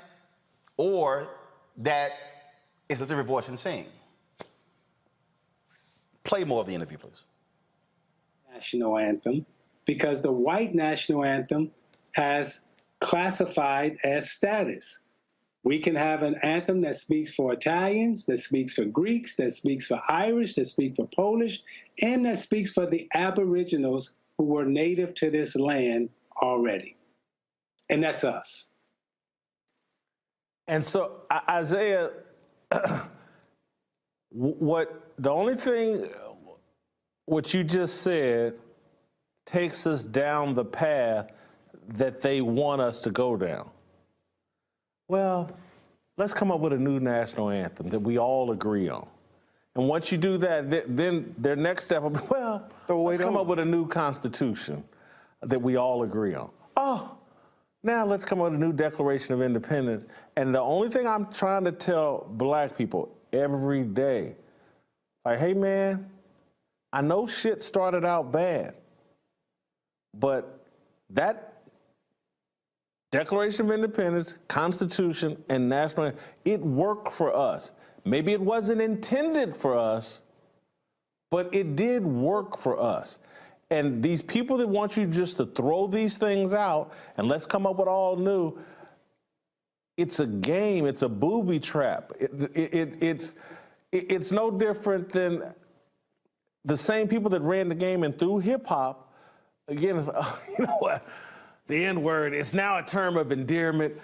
or that it's Lift Every Voice and Sing? Play more of the interview, please. National anthem, because the white national anthem has classified as status. We can have an anthem that speaks for Italians, that speaks for Greeks, that speaks for Irish, that speaks for Polish, and that speaks for the Aboriginals who were native to this land already. And that's us. And so, Isaiah, the only thing what you just said takes us down the path that they want us to go down. Well, let's come up with a new national anthem that we all agree on. And once you do that, then their next step will be, well, let's come up with a new constitution that we all agree on. Oh, now let's come up with a new Declaration of Independence. And the only thing I'm trying to tell black people every day, like, hey man, I know shit started out bad, but that Declaration of Independence, Constitution, and National Anthem, it worked for us. Maybe it wasn't intended for us, but it did work for us. And these people that want you just to throw these things out and let's come up with all new, it's a game, it's a booby trap. It's no different than the same people that ran the game and threw hip hop. Again, it's, you know what? The N-word, it's now a term of endearment.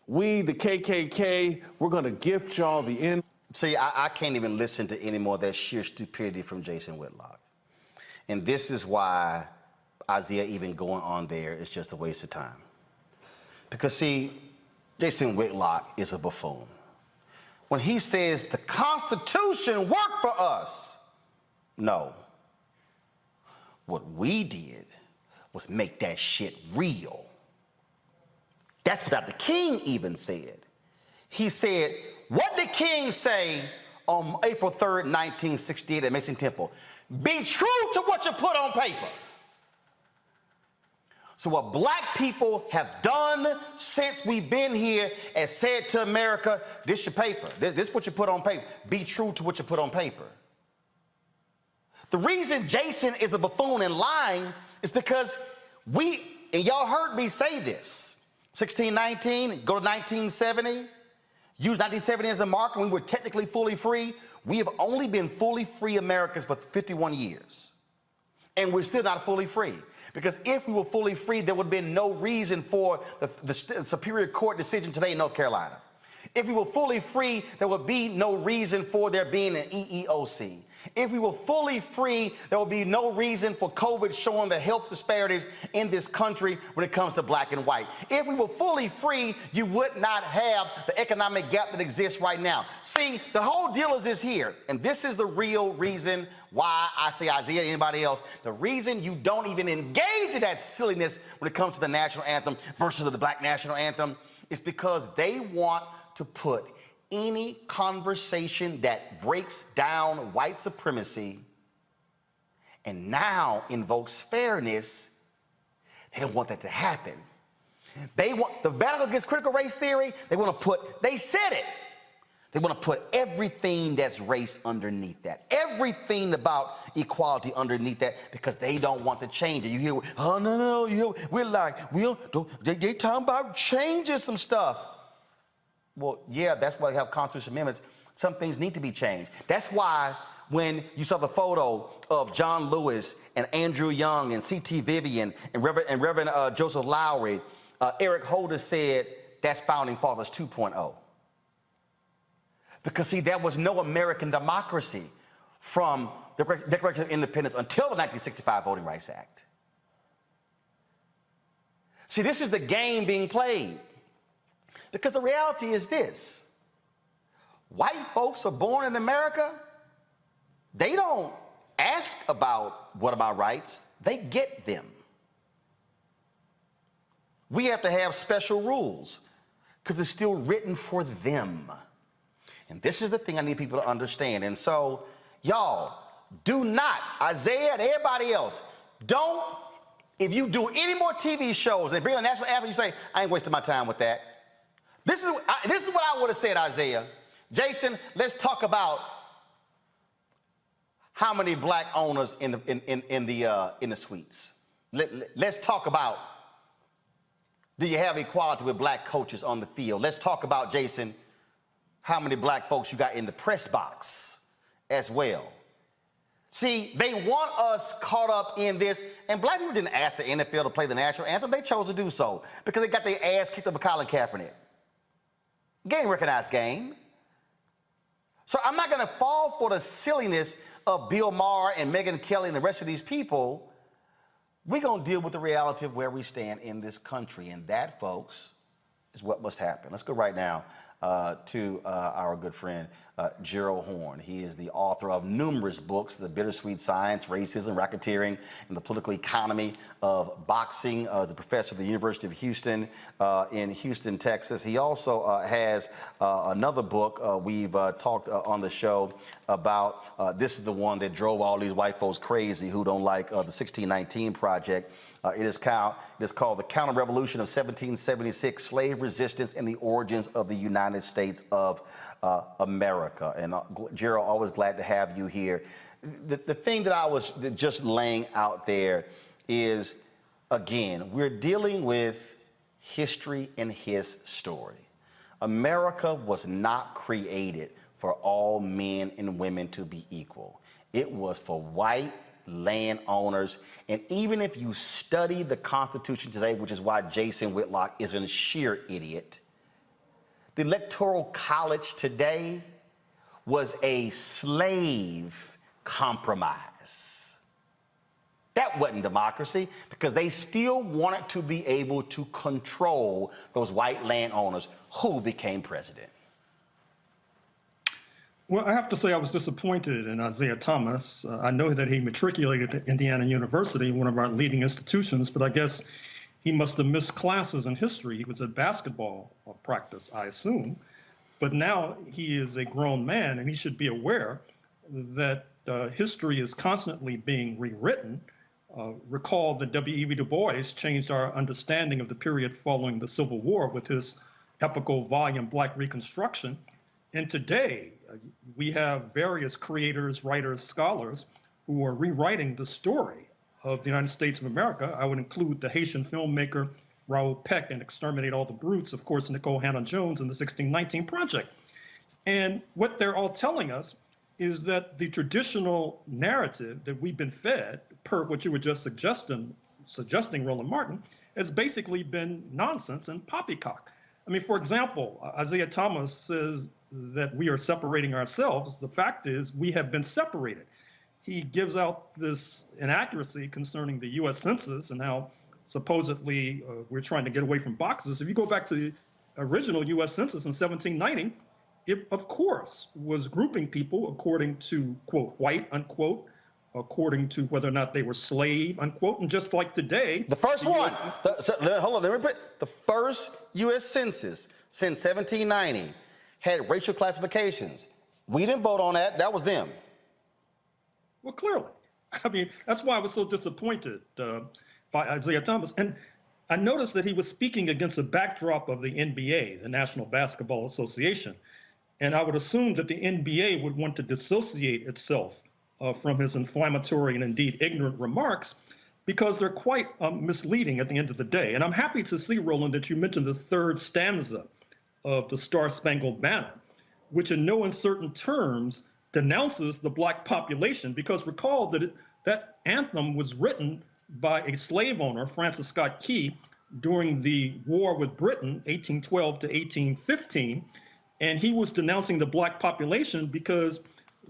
We, the KKK, we're gonna gift y'all the N. See, I can't even listen to any more of that sheer stupidity from Jason Whitlock. And this is why Isaiah even going on there is just a waste of time. Because see, Jason Whitlock is a buffoon. When he says the Constitution worked for us, no. What we did was make that shit real. That's what Dr. King even said. He said, what did King say on April 3rd, 1968 at Mason Temple? Be true to what you put on paper. So what black people have done since we've been here and said to America, this your paper, this what you put on paper. Be true to what you put on paper. The reason Jason is a buffoon and lying is because and y'all heard me say this, 1619, go to 1970, use 1970 as a marker when we were technically fully free. We have only been fully free Americans for 51 years. And we're still not fully free. Because if we were fully free, there would have been no reason for the Superior Court decision today in North Carolina. If we were fully free, there would be no reason for there being an EEOC. If we were fully free, there would be no reason for COVID showing the health disparities in this country when it comes to black and white. If we were fully free, you would not have the economic gap that exists right now. See, the whole deal is this here, and this is the real reason why I say, Isaiah, anybody else, the reason you don't even engage in that silliness when it comes to the national anthem versus the black national anthem is because they want to put any conversation that breaks down white supremacy and now invokes fairness, they don't want that to happen. They want the battle against critical race theory, they said it. They want to put everything that's race underneath that, everything about equality underneath that, because they don't want to change it. You hear, oh, no, you hear, we're like, they talking about changing some stuff. Well, yeah, that's why we have constitutional amendments. Some things need to be changed. That's why when you saw the photo of John Lewis and Andrew Young and C.T. Vivian and Reverend Joseph Lowry, Eric Holder said that's Founding Fathers 2.0. Because, see, there was no American democracy from the Declaration of Independence until the 1965 Voting Rights Act. See, this is the game being played. Because the reality is this. White folks are born in America. They don't ask about what are my rights. They get them. We have to have special rules because it's still written for them. And this is the thing I need people to understand. And so, y'all, do not, Isaiah and everybody else, don't, if you do any more TV shows and bring a national anthem, you say, I ain't wasting my time with that. This is what I would have said, Isaiah. Jason, let's talk about how many black owners in the suites. Let's talk about, do you have equality with black coaches on the field? Let's talk about, Jason, how many black folks you got in the press box as well. See, they want us caught up in this, and black people didn't ask the NFL to play the national anthem. They chose to do so because they got their ass kicked up by Colin Kaepernick. Game recognized game. So I'm not going to fall for the silliness of Bill Maher and Megyn Kelly and the rest of these people. We're going to deal with the reality of where we stand in this country, and that, folks, is what must happen. Let's go right now to our good friend, Gerald Horne. He is the author of numerous books, The Bittersweet Science, Racism, Racketeering, and the Political Economy of Boxing. As a professor at the University of Houston in Houston, Texas. He also has another book we've talked on the show about. This is the one that drove all these white folks crazy who don't like the 1619 Project. It is called The Counter-Revolution of 1776, Slave Resistance and the Origins of the United States of America. And Gerald, always glad to have you here. The thing that I was just laying out there is, again, we're dealing with history and his story. America was not created for all men and women to be equal. It was for white landowners. And even if you study the Constitution today, which is why Jason Whitlock is a sheer idiot, the Electoral College today was a slave compromise. That wasn't democracy because they still wanted to be able to control those white landowners who became president. Well, I have to say I was disappointed in Isaiah Thomas. I know that he matriculated at Indiana University, one of our leading institutions, but I guess he must have missed classes in history. He was at basketball practice, I assume. But now he is a grown man, and he should be aware that history is constantly being rewritten. Recall that W.E.B. Du Bois changed our understanding of the period following the Civil War with his epical volume, Black Reconstruction. And today, we have various creators, writers, scholars who are rewriting the story of the United States of America. I would include the Haitian filmmaker Raoul Peck in Exterminate All the Brutes, of course, Nicole Hannah-Jones in the 1619 Project. And what they're all telling us is that the traditional narrative that we've been fed, per what you were just suggesting, Roland Martin, has basically been nonsense and poppycock. I mean, for example, Isaiah Thomas says that we are separating ourselves. The fact is we have been separated. He gives out this inaccuracy concerning the U.S. Census and how supposedly we're trying to get away from boxes. If you go back to the original U.S. Census in 1790, it, of course, was grouping people according to, quote, white, unquote, according to whether or not they were slave, unquote. And just like today, the first one, hold on, let me put the first U.S. Census since 1790 had racial classifications. We didn't vote on that. That was them. Well, clearly. I mean, that's why I was so disappointed by Isaiah Thomas. And I noticed that he was speaking against a backdrop of the NBA, the National Basketball Association. And I would assume that the NBA would want to dissociate itself from his inflammatory and indeed ignorant remarks, because they're quite misleading at the end of the day. And I'm happy to see, Roland, that you mentioned the third stanza of the Star-Spangled Banner, which in no uncertain terms denounces the black population, because recall that that anthem was written by a slave owner, Francis Scott Key, during the war with Britain, 1812 to 1815, and he was denouncing the black population because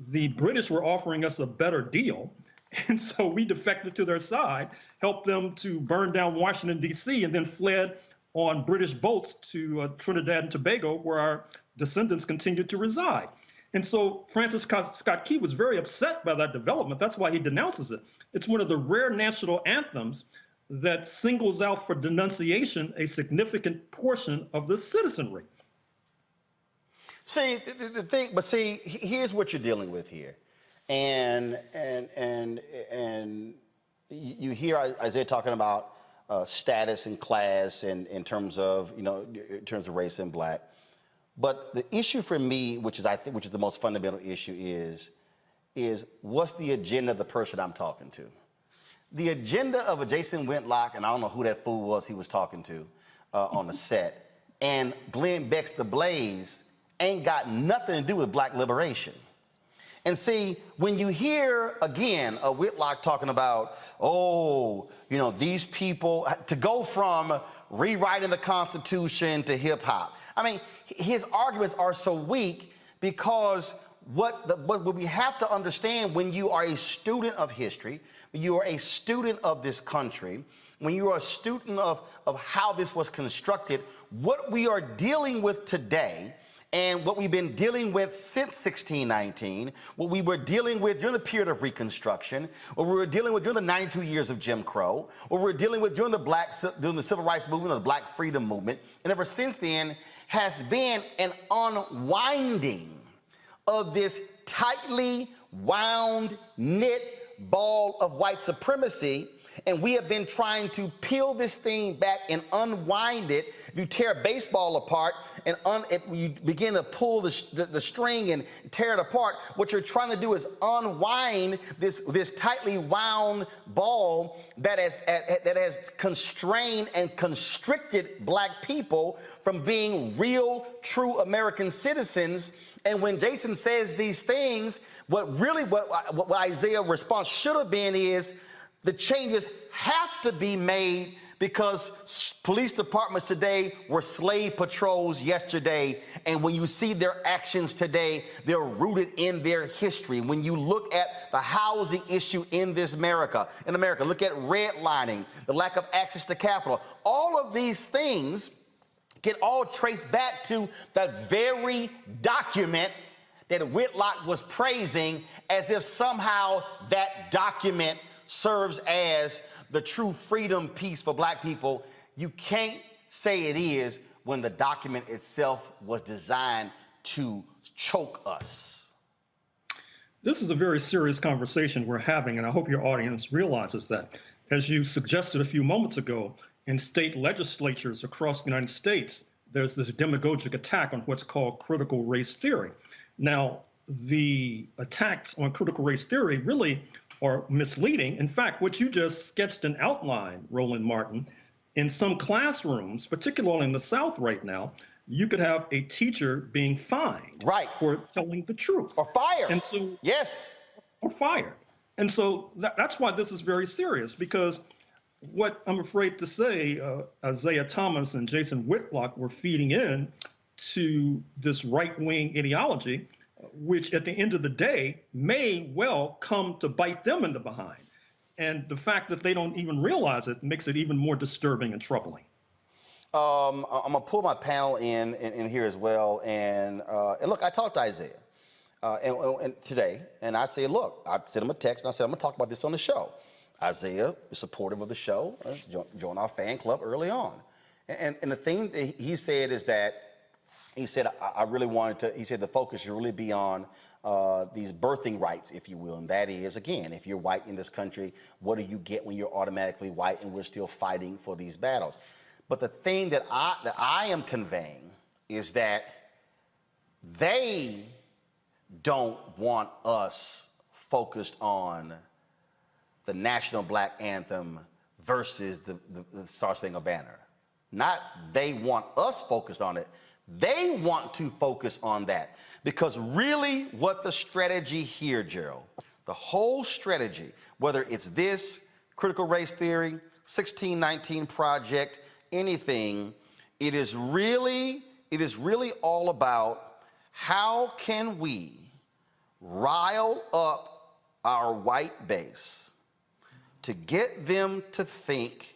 the British were offering us a better deal, and so we defected to their side, helped them to burn down Washington, D.C., and then fled on British boats to Trinidad and Tobago, where our descendants continued to reside. And so Francis Scott Key was very upset by that development. That's why he denounces it. It's one of the rare national anthems that singles out for denunciation a significant portion of the citizenry. See, the thing, but see, here's what you're dealing with here. And you hear Isaiah talking about status and class and in terms of, in terms of race and black. But the issue for me, which is the most fundamental issue, is what's the agenda of the person I'm talking to? The agenda of a Jason Whitlock, and I don't know who that fool was he was talking to on the set, and Glenn Beck's The Blaze ain't got nothing to do with black liberation. And see, when you hear, again, a Whitlock talking about, these people, to go from rewriting the Constitution to hip hop. I mean, his arguments are so weak because what we have to understand when you are a student of history, when you are a student of this country, when you are a student of how this was constructed, what we are dealing with today and what we've been dealing with since 1619, what we were dealing with during the period of Reconstruction, what we were dealing with during the 92 years of Jim Crow, what we were dealing with during the Civil Rights Movement, or the Black Freedom Movement, and ever since then has been an unwinding of this tightly wound, knit ball of white supremacy. And we have been trying to peel this thing back and unwind it. If you tear baseball apart and you begin to pull the string and tear it apart, what you're trying to do is unwind this tightly wound ball that has constrained and constricted black people from being real, true American citizens. And when Jason says these things, what Isaiah's response should have been is, the changes have to be made because police departments today were slave patrols yesterday. And when you see their actions today, they're rooted in their history. When you look at the housing issue in America, look at redlining, the lack of access to capital, all of these things can all trace back to that very document that Whitlock was praising, as if somehow that document serves as the true freedom piece for black people. You can't say it is when the document itself was designed to choke us. This is a very serious conversation we're having, and I hope your audience realizes that. As you suggested a few moments ago, in state legislatures across the United States, there's this demagogic attack on what's called critical race theory. Now, the attacks on critical race theory really are misleading. In fact, what you just sketched an outline, Roland Martin, in some classrooms, particularly in the South right now, you could have a teacher being fined for telling the truth. Or fired. And so, yes. Or fired. And so that's why this is very serious, because what I'm afraid to say, Isaiah Thomas and Jason Whitlock were feeding in to this right-wing ideology, which at the end of the day may well come to bite them in the behind. And the fact that they don't even realize it makes it even more disturbing and troubling. I'm gonna pull my panel in here as well, and look, I talked to Isaiah and today, and I said, look, I sent him a text, and I said, I'm gonna talk about this on the show. Isaiah is supportive of the show, joined our fan club early on, and the thing that he said is that he said I really wanted to. He said the focus should really be on these birthing rights, if you will, and that is, again, if you're white in this country, what do you get when you're automatically white, and we're still fighting for these battles? But the thing that I am conveying is that they don't want us focused on the national black anthem versus the Star Spangled Banner. Not they want us focused on it. They want to focus on that. Because really what the strategy here, Gerald, the whole strategy, whether it's this critical race theory, 1619 Project, anything, it is really all about how can we rile up our white base to get them to think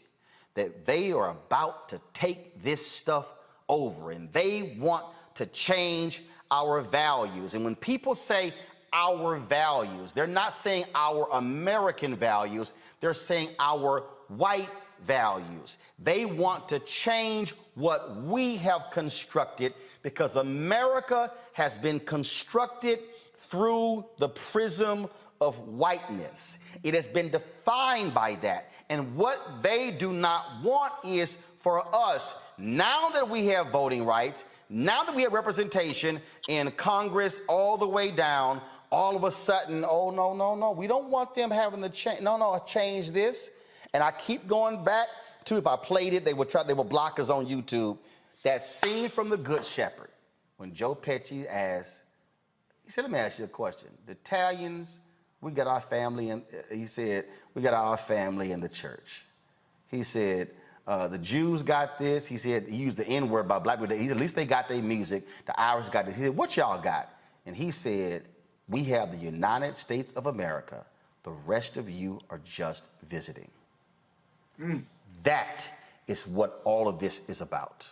that they are about to take this stuff over and they want to change our values. And when people say our values, they're not saying our American values, they're saying our white values. They want to change what we have constructed because America has been constructed through the prism of whiteness. It has been defined by that. And what they do not want is for us, now that we have voting rights, now that we have representation in Congress all the way down, all of a sudden, oh, no, we don't want them having to change, change this. And I keep going back to, if I played it, they would block us on YouTube. That scene from The Good Shepherd, when Joe Pesci asked, he said, let me ask you a question. The Italians, we got our family, and he said, we got our family in the church. He said, the Jews got this. He said, he used the N-word about black people. He said, at least they got their music. The Irish got this. He said, what y'all got? And he said, we have the United States of America. The rest of you are just visiting. Mm. That is what all of this is about.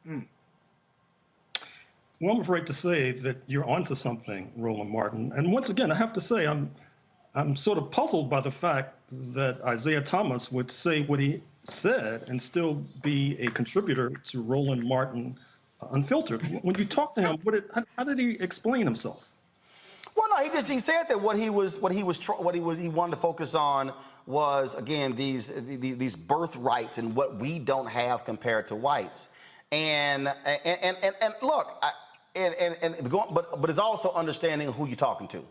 Mm. Well, I'm afraid to say that you're onto something, Roland Martin. And once again, I have to say, I'm sort of puzzled by the fact that Isaiah Thomas would say what he said and still be a contributor to Roland Martin Unfiltered. When you talk to him, how did he explain himself? Well, no, he said that what he wanted to focus on was, again, these birthrights and what we don't have compared to whites. And look, but it's also understanding who you're talking to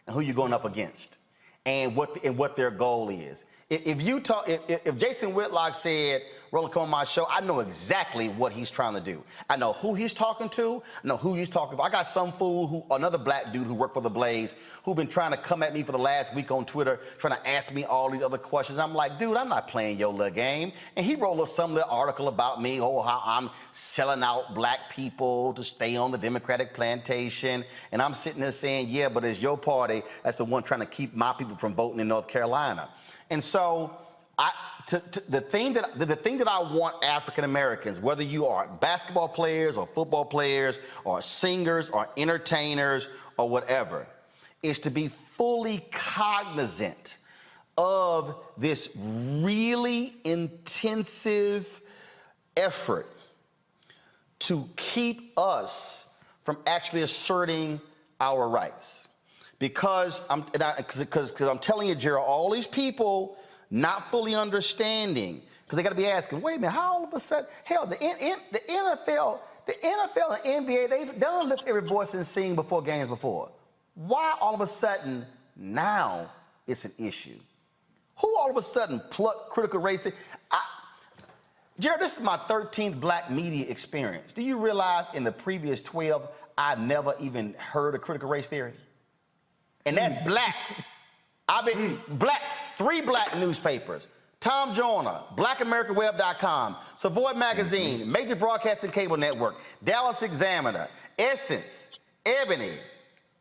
and who you're going up against and what their goal is. If Jason Whitlock said, Roland, come on my show, I know exactly what he's trying to do. I know who he's talking to. I know who he's talking to. I got some fool, another black dude who worked for The Blaze, who's been trying to come at me for the last week on Twitter, trying to ask me all these other questions. I'm like, dude, I'm not playing your little game. And he wrote some little article about me, how I'm selling out black people to stay on the Democratic plantation. And I'm sitting there saying, yeah, but it's your party that's the one trying to keep my people from voting in North Carolina. And so the thing that I want African Americans, whether you are basketball players or football players or singers or entertainers or whatever, is to be fully cognizant of this really intensive effort to keep us from actually asserting our rights. Because I'm telling you, Gerald, all these people not fully understanding, because they got to be asking, wait a minute, how all of a sudden, hell, the NFL and NBA, they've done lift every voice and sing before games before. Why all of a sudden now it's an issue? Who all of a sudden plucked critical race? Gerald, this is my 13th black media experience. Do you realize in the previous 12, I never even heard of critical race theory? And that's black. I've been black, 3 black newspapers. Tom Joyner, BlackAmericanWeb.com, Savoy Magazine, Major Broadcasting Cable Network, Dallas Examiner, Essence, Ebony.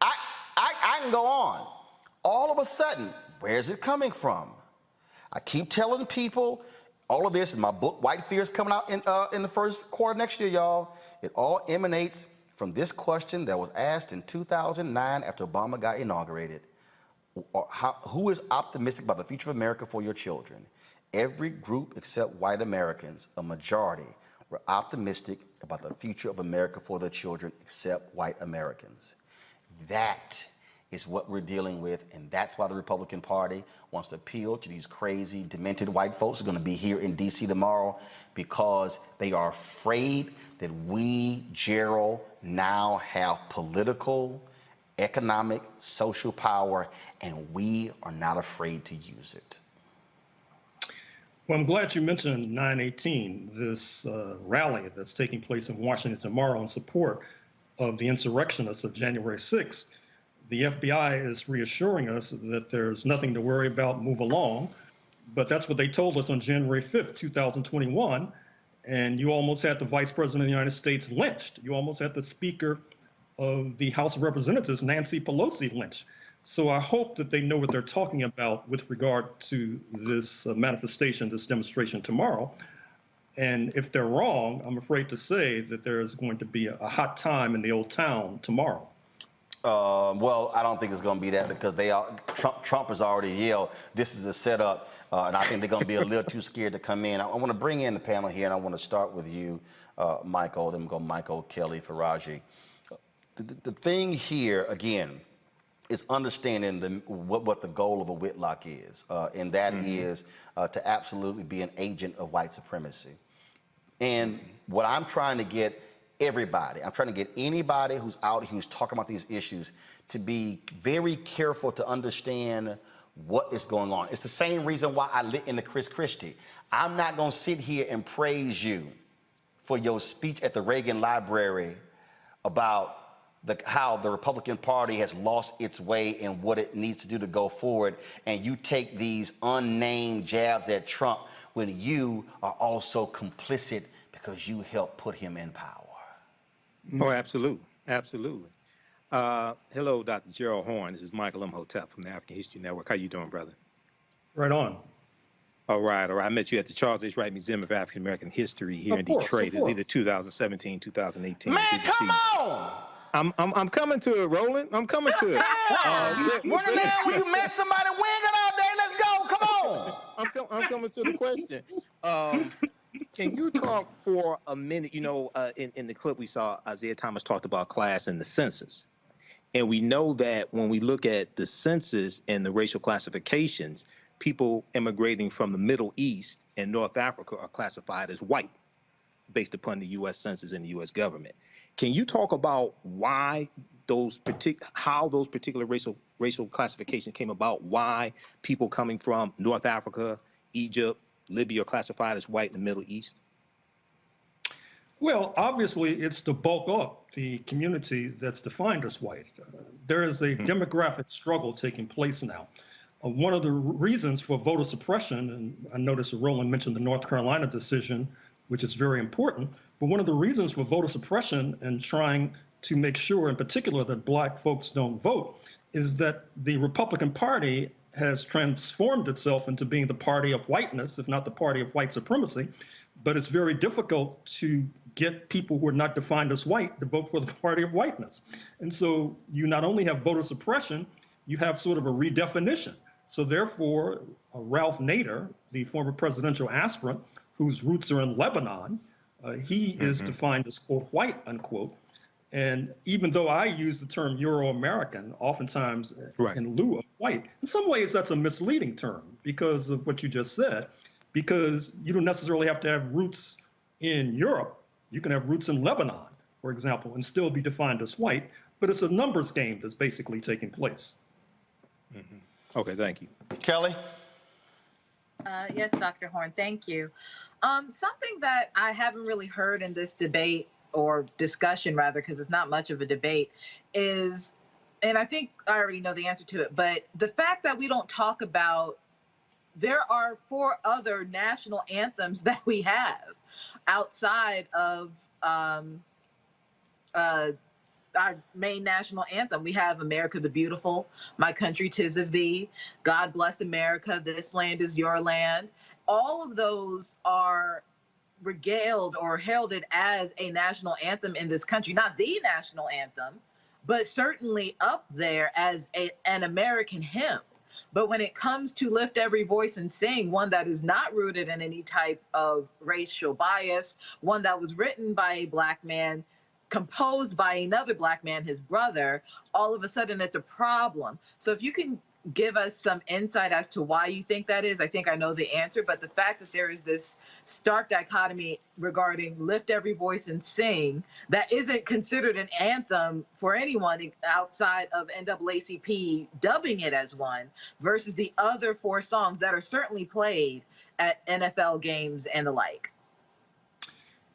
I can go on. All of a sudden, where's it coming from? I keep telling people all of this in my book, White Fears, coming out in the first quarter next year, y'all. It all emanates from this question that was asked in 2009 after Obama got inaugurated. Who is optimistic about the future of America for your children? Every group except white Americans, a majority, were optimistic about the future of America for their children except white Americans. That is what we're dealing with, and that's why the Republican Party wants to appeal to these crazy, demented white folks who are going to be here in D.C. tomorrow, because they are afraid that we, Gerald, now have political, economic, social power, and we are not afraid to use it. Well, I'm glad you mentioned 9/18, this rally that's taking place in Washington tomorrow in support of the insurrectionists of January 6th. The FBI is reassuring us that there's nothing to worry about, move along. But that's what they told us on January 5th, 2021. And you almost had the Vice President of the United States lynched. You almost had the Speaker of the House of Representatives, Nancy Pelosi, lynched. So I hope that they know what they're talking about with regard to this manifestation, this demonstration tomorrow. And if they're wrong, I'm afraid to say that there's going to be a hot time in the old town tomorrow. Well, I don't think it's going to be that, because Trump has already yelled, this is a setup, and I think they're going to be a little too scared to come in. I want to bring in the panel here, and I want to start with you, Michael, then go Michael, Kelly, Faraji. The thing here, again, is understanding what the goal of a Whitlock is, and that is to absolutely be an agent of white supremacy. And what I'm trying to get everybody, I'm trying to get anybody who's out who's talking about these issues to be very careful to understand what is going on. It's the same reason why I lit into Chris Christie. I'm not going to sit here and praise you for your speech at the Reagan Library about how the Republican Party has lost its way and what it needs to do to go forward, and you take these unnamed jabs at Trump when you are also complicit because you helped put him in power. Oh, absolutely. Absolutely. Hello, Dr. Gerald Horn. This is Michael Imhotep from the African History Network. How you doing, brother? Right on. All right. I met you at the Charles H. Wright Museum of African American History here in Detroit. It was either 2017, 2018. Man, come on! I'm coming to it, Roland. I'm coming to it. When you met somebody winging all day, let's go. Come on. I'm coming to the question. Can you talk for a minute? You know, in the clip we saw, Isaiah Thomas talked about class and the census. And we know that when we look at the census and the racial classifications, people immigrating from the Middle East and North Africa are classified as white based upon the U.S. Census and the U.S. government. Can you talk about why how those particular racial classifications came about? Why people coming from North Africa, Egypt, Libya are classified as white in the Middle East? Well, obviously, it's to bulk up the community that's defined as white. There is a demographic struggle taking place now. One of the reasons for voter suppression, and I noticed Roland mentioned the North Carolina decision, which is very important, but one of the reasons for voter suppression and trying to make sure in particular that black folks don't vote is that the Republican Party has transformed itself into being the party of whiteness, if not the party of white supremacy. But it's very difficult to get people who are not defined as white to vote for the party of whiteness. And so you not only have voter suppression, you have sort of a redefinition. So therefore, Ralph Nader, the former presidential aspirant, whose roots are in Lebanon, he is defined as, quote, white, unquote. And even though I use the term Euro-American, oftentimes in lieu of white, in some ways that's a misleading term because of what you just said, because you don't necessarily have to have roots in Europe. You can have roots in Lebanon, for example, and still be defined as white, but it's a numbers game that's basically taking place. Okay, thank you. Kelly? Yes, Dr. Horn, thank you. Something that I haven't really heard in this debate or discussion rather, because it's not much of a debate, is, and I think I already know the answer to it, but the fact that we don't talk about there are 4 other national anthems that we have outside of our main national anthem. We have America the Beautiful, My Country 'Tis of Thee, God Bless America, This Land Is Your Land. All of those are regaled or heralded as a national anthem in this country. Not the national anthem, but certainly up there as an American hymn. But when it comes to Lift Every Voice and Sing, one that is not rooted in any type of racial bias, one that was written by a Black man, composed by another Black man, his brother, all of a sudden it's a problem. So if you can give us some insight as to why you think that is, I think I know the answer, but the fact that there is this stark dichotomy regarding Lift Every Voice and Sing that isn't considered an anthem for anyone outside of NAACP dubbing it as one, versus the other 4 songs that are certainly played at NFL games and the like.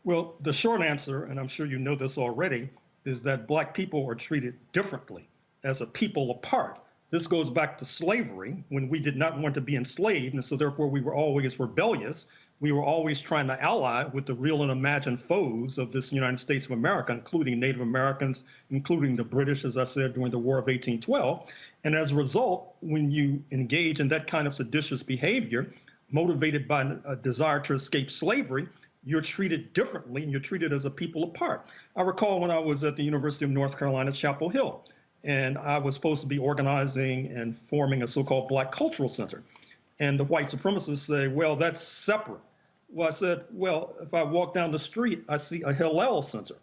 Well, the short answer, and I'm sure you know this already, is that Black people are treated differently as a people apart. This goes back to slavery, when we did not want to be enslaved, and so therefore we were always rebellious. We were always trying to ally with the real and imagined foes of this United States of America, including Native Americans, including the British, as I said, during the War of 1812. And as a result, when you engage in that kind of seditious behavior, motivated by a desire to escape slavery, you're treated differently, and you're treated as a people apart. I recall when I was at the University of North Carolina, Chapel Hill, and I was supposed to be organizing and forming a so-called Black Cultural Center. And the white supremacists say, well, that's separate. Well, I said, well, if I walk down the street, I see a Hillel Center,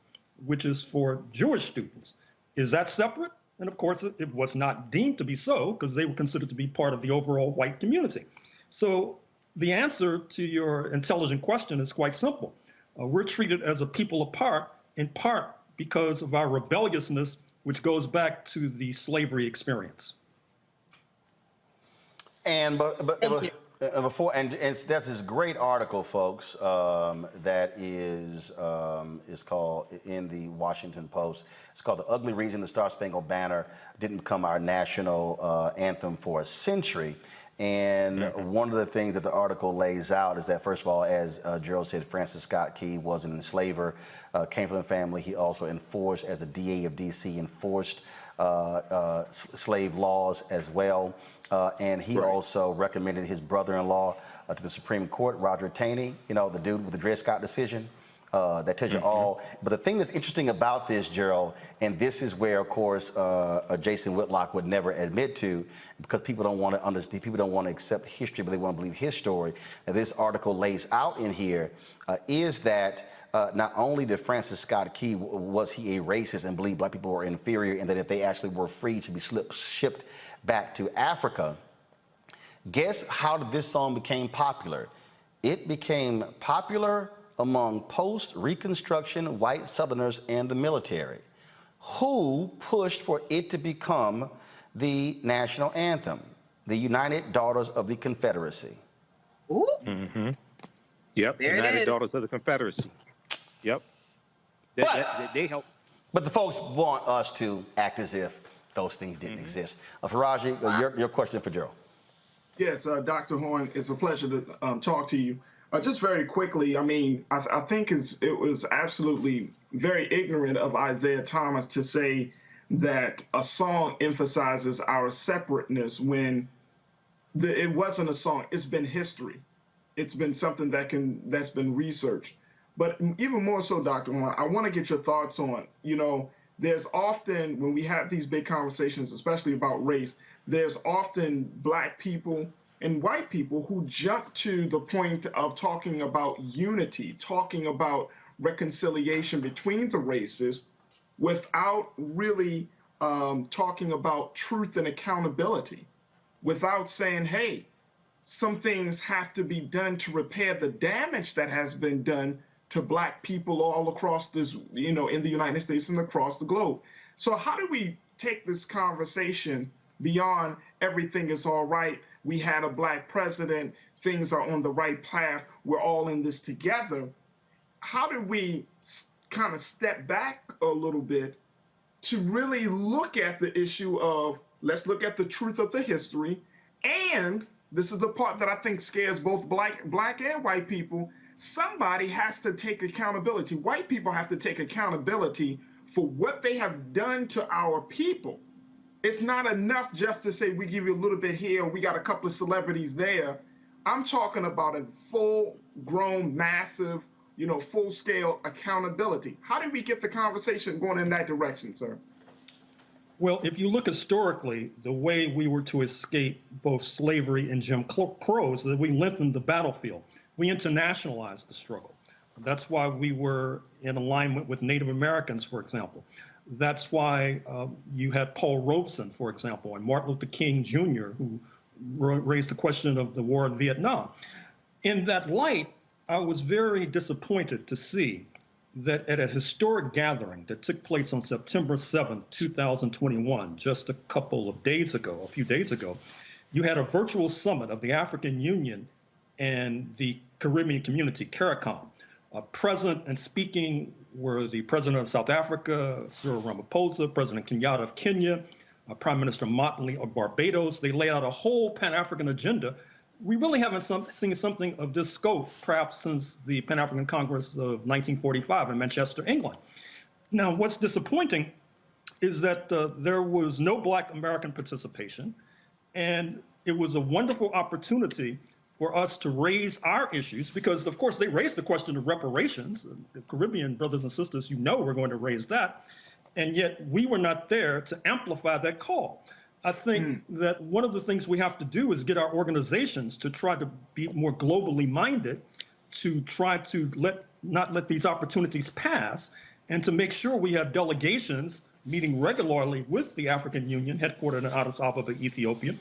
which is for Jewish students. Is that separate? And of course, it was not deemed to be so, because they were considered to be part of the overall white community. So the answer to your intelligent question is quite simple. We're treated as a people apart, in part because of our rebelliousness, which goes back to the slavery experience. And before, and there's this great article, folks, that is called, in the Washington Post. It's called "The Ugly Reason the Star-Spangled Banner Didn't Become Our National Anthem for a Century." And one of the things that the article lays out is that, first of all, as Gerald said, Francis Scott Key was an enslaver, came from the family. He also enforced, as the DA of DC, enforced slave laws as well. And he also recommended his brother-in-law to the Supreme Court, Roger Taney, you know, the dude with the Dred Scott decision. That tells you all. But the thing that's interesting about this, Gerald, and this is where, of course, Jason Whitlock would never admit to, because people don't want to understand, people don't want to accept history, but they want to believe his story. And this article lays out in here is that not only did Francis Scott Key, was he a racist and believed Black people were inferior, and that if they actually were free to be shipped back to Africa, guess how this song became popular? It became popular among post-Reconstruction white Southerners and the military, who pushed for it to become the national anthem, the United Daughters of the Confederacy. Ooh. Yep, There it United is. Daughters of the Confederacy. Yep. They help. But the folks want us to act as if those things didn't exist. Faraji, your question for Gerald. Yes, Dr. Horn, it's a pleasure to talk to you. Just very quickly, I mean, I think it was absolutely very ignorant of Isaiah Thomas to say that a song emphasizes our separateness when it wasn't a song. It's been history. It's been something that's been researched. But even more so, Dr. Horn, I want to get your thoughts on, you know, there's often, when we have these big conversations, especially about race, there's often Black people and white people who jump to the point of talking about unity, talking about reconciliation between the races, without really talking about truth and accountability, without saying, hey, some things have to be done to repair the damage that has been done to Black people all across this, you know, in the United States and across the globe. So how do we take this conversation beyond everything is all right? We had a Black president, things are on the right path, we're all in this together. How do we kind of step back a little bit to really look at the issue of, let's look at the truth of the history, and this is the part that I think scares both black and white people. Somebody has to take accountability. White people have to take accountability for what they have done to our people. It's not enough just to say we give you a little bit here, we got a couple of celebrities there. I'm talking about a full-grown, massive, full-scale accountability. How did we get the conversation going in that direction, sir? Well, if you look historically, the way we were to escape both slavery and Jim Crow is that we lengthened the battlefield. We internationalized the struggle. That's why we were in alignment with Native Americans, for example. That's why you had Paul Robeson, for example, and Martin Luther King Jr., who raised the question of the war in Vietnam. In that light, I was very disappointed to see that at a historic gathering that took place on September 7th, 2021, just a few days ago, you had a virtual summit of the African Union and the Caribbean community, CARICOM. Present and speaking were the President of South Africa, Cyril Ramaphosa, President Kenyatta of Kenya, Prime Minister Motley of Barbados. They laid out a whole Pan-African agenda. We really haven't seen something of this scope, perhaps since the Pan-African Congress of 1945 in Manchester, England. Now, what's disappointing is that there was no Black American participation, and it was a wonderful opportunity for us to raise our issues, because, of course, they raised the question of reparations. The Caribbean brothers and sisters, we're going to raise that, and yet we were not there to amplify that call. I think that one of the things we have to do is get our organizations to try to be more globally minded, to try to not let these opportunities pass, and to make sure we have delegations meeting regularly with the African Union, headquartered in Addis Ababa, Ethiopia,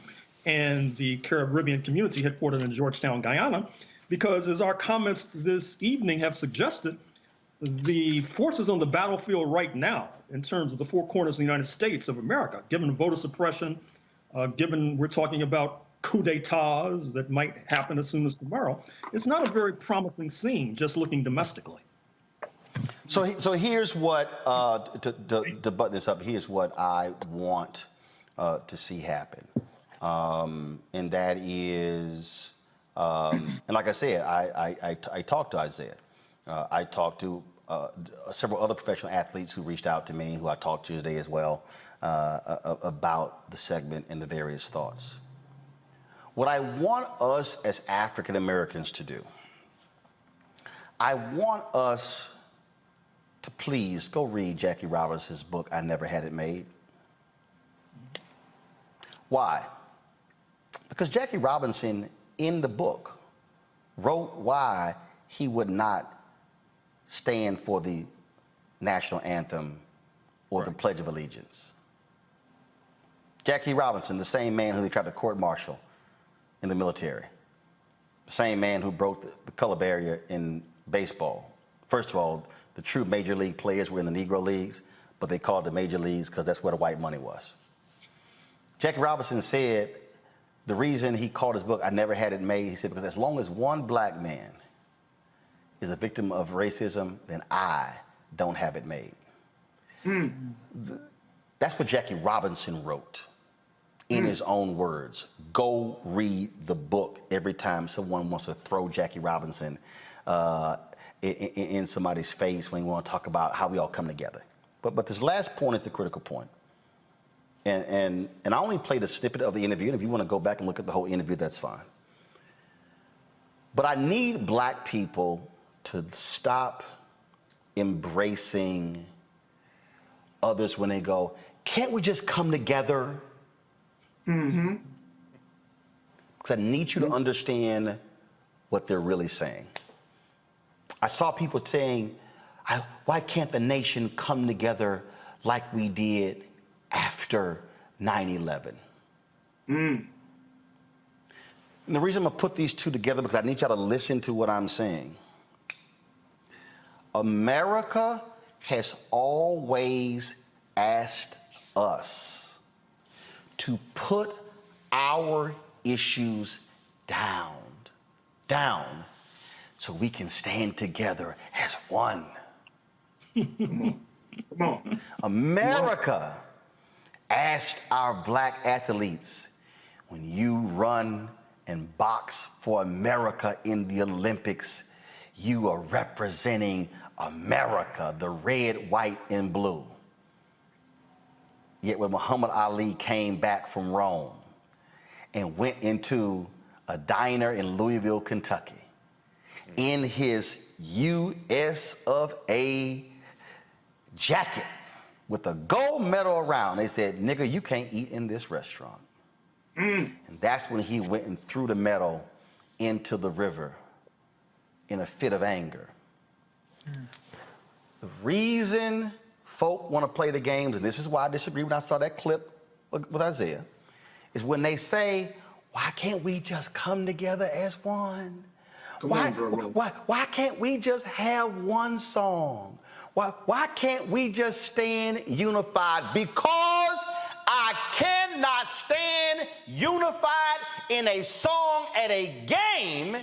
and the Caribbean community headquartered in Georgetown, Guyana, because as our comments this evening have suggested, the forces on the battlefield right now, in terms of the four corners of the United States of America, given voter suppression, given we're talking about coup d'etats that might happen as soon as tomorrow, it's not a very promising scene just looking domestically. So here's what, to button this up, here's what I want to see happen. And that is, and like I said, I talked to Isaiah. I talked to several other professional athletes who reached out to me, who I talked to today as well, about the segment and the various thoughts. What I want us as African Americans to do, I want us to please go read Jackie Robinson's book, I Never Had It Made. Why? Because Jackie Robinson, in the book, wrote why he would not stand for the national anthem or the Pledge of Allegiance. Jackie Robinson, the same man who they tried to court-martial in the military, the same man who broke the color barrier in baseball. First of all, the true major league players were in the Negro leagues, but they called the major leagues because that's where the white money was. Jackie Robinson said the reason he called his book I Never Had It Made, he said, because as long as one black man is a victim of racism, then I don't have it made. That's what Jackie Robinson wrote in his own words. Go read the book every time someone wants to throw Jackie Robinson in somebody's face when they want to talk about how we all come together. But this last point is the critical point. And I only played a snippet of the interview, and if you want to go back and look at the whole interview, that's fine. But I need black people to stop embracing others when they go, can't we just come together? Because I need you to understand what they're really saying. I saw people saying, why can't the nation come together like we did after 9/11? And the reason I'm gonna put these two together, because I need y'all to listen to what I'm saying. America has always asked us to put our issues down, so we can stand together as one. Come on. America asked our black athletes, when you run and box for America in the Olympics, you are representing America, the red, white, and blue. Yet when Muhammad Ali came back from Rome and went into a diner in Louisville, Kentucky, in his US of A jacket with a gold medal around, they said, nigga, you can't eat in this restaurant. And that's when he went and threw the medal into the river in a fit of anger. The reason folk want to play the games, and this is why I disagree when I saw that clip with Isaiah, is when they say, why can't we just come together as one? Why can't we just have one song? Why can't we just stand unified? Because I cannot stand unified in a song at a game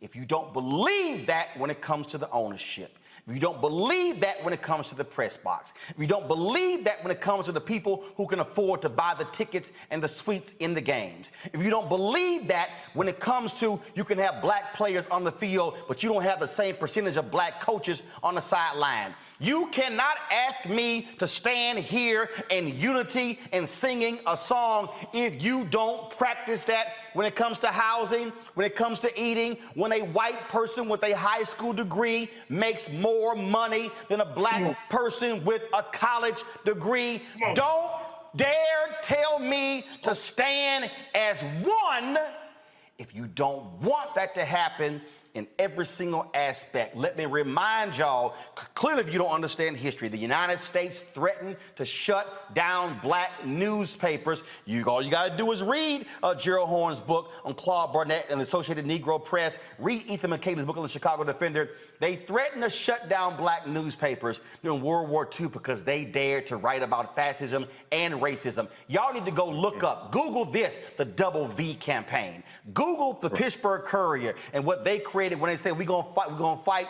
if you don't believe that when it comes to the ownership. If you don't believe that when it comes to the press box, if you don't believe that when it comes to the people who can afford to buy the tickets and the suites in the games, if you don't believe that when it comes to you can have black players on the field, but you don't have the same percentage of black coaches on the sideline, you cannot ask me to stand here in unity and singing a song if you don't practice that when it comes to housing, when it comes to eating, when a white person with a high school degree makes more money than a black person with a college degree. Don't dare tell me to stand as one if you don't want that to happen in every single aspect. Let me remind y'all, clearly if you don't understand history, the United States threatened to shut down black newspapers. All you gotta do is read Gerald Horne's book on Claude Barnett and the Associated Negro Press. Read Ethan McKay's book on the Chicago Defender. They threatened to shut down black newspapers during World War II because they dared to write about fascism and racism. Y'all need to go look up, Google this, the Double V campaign. Google the Pittsburgh Courier and what they created when they said we're gonna fight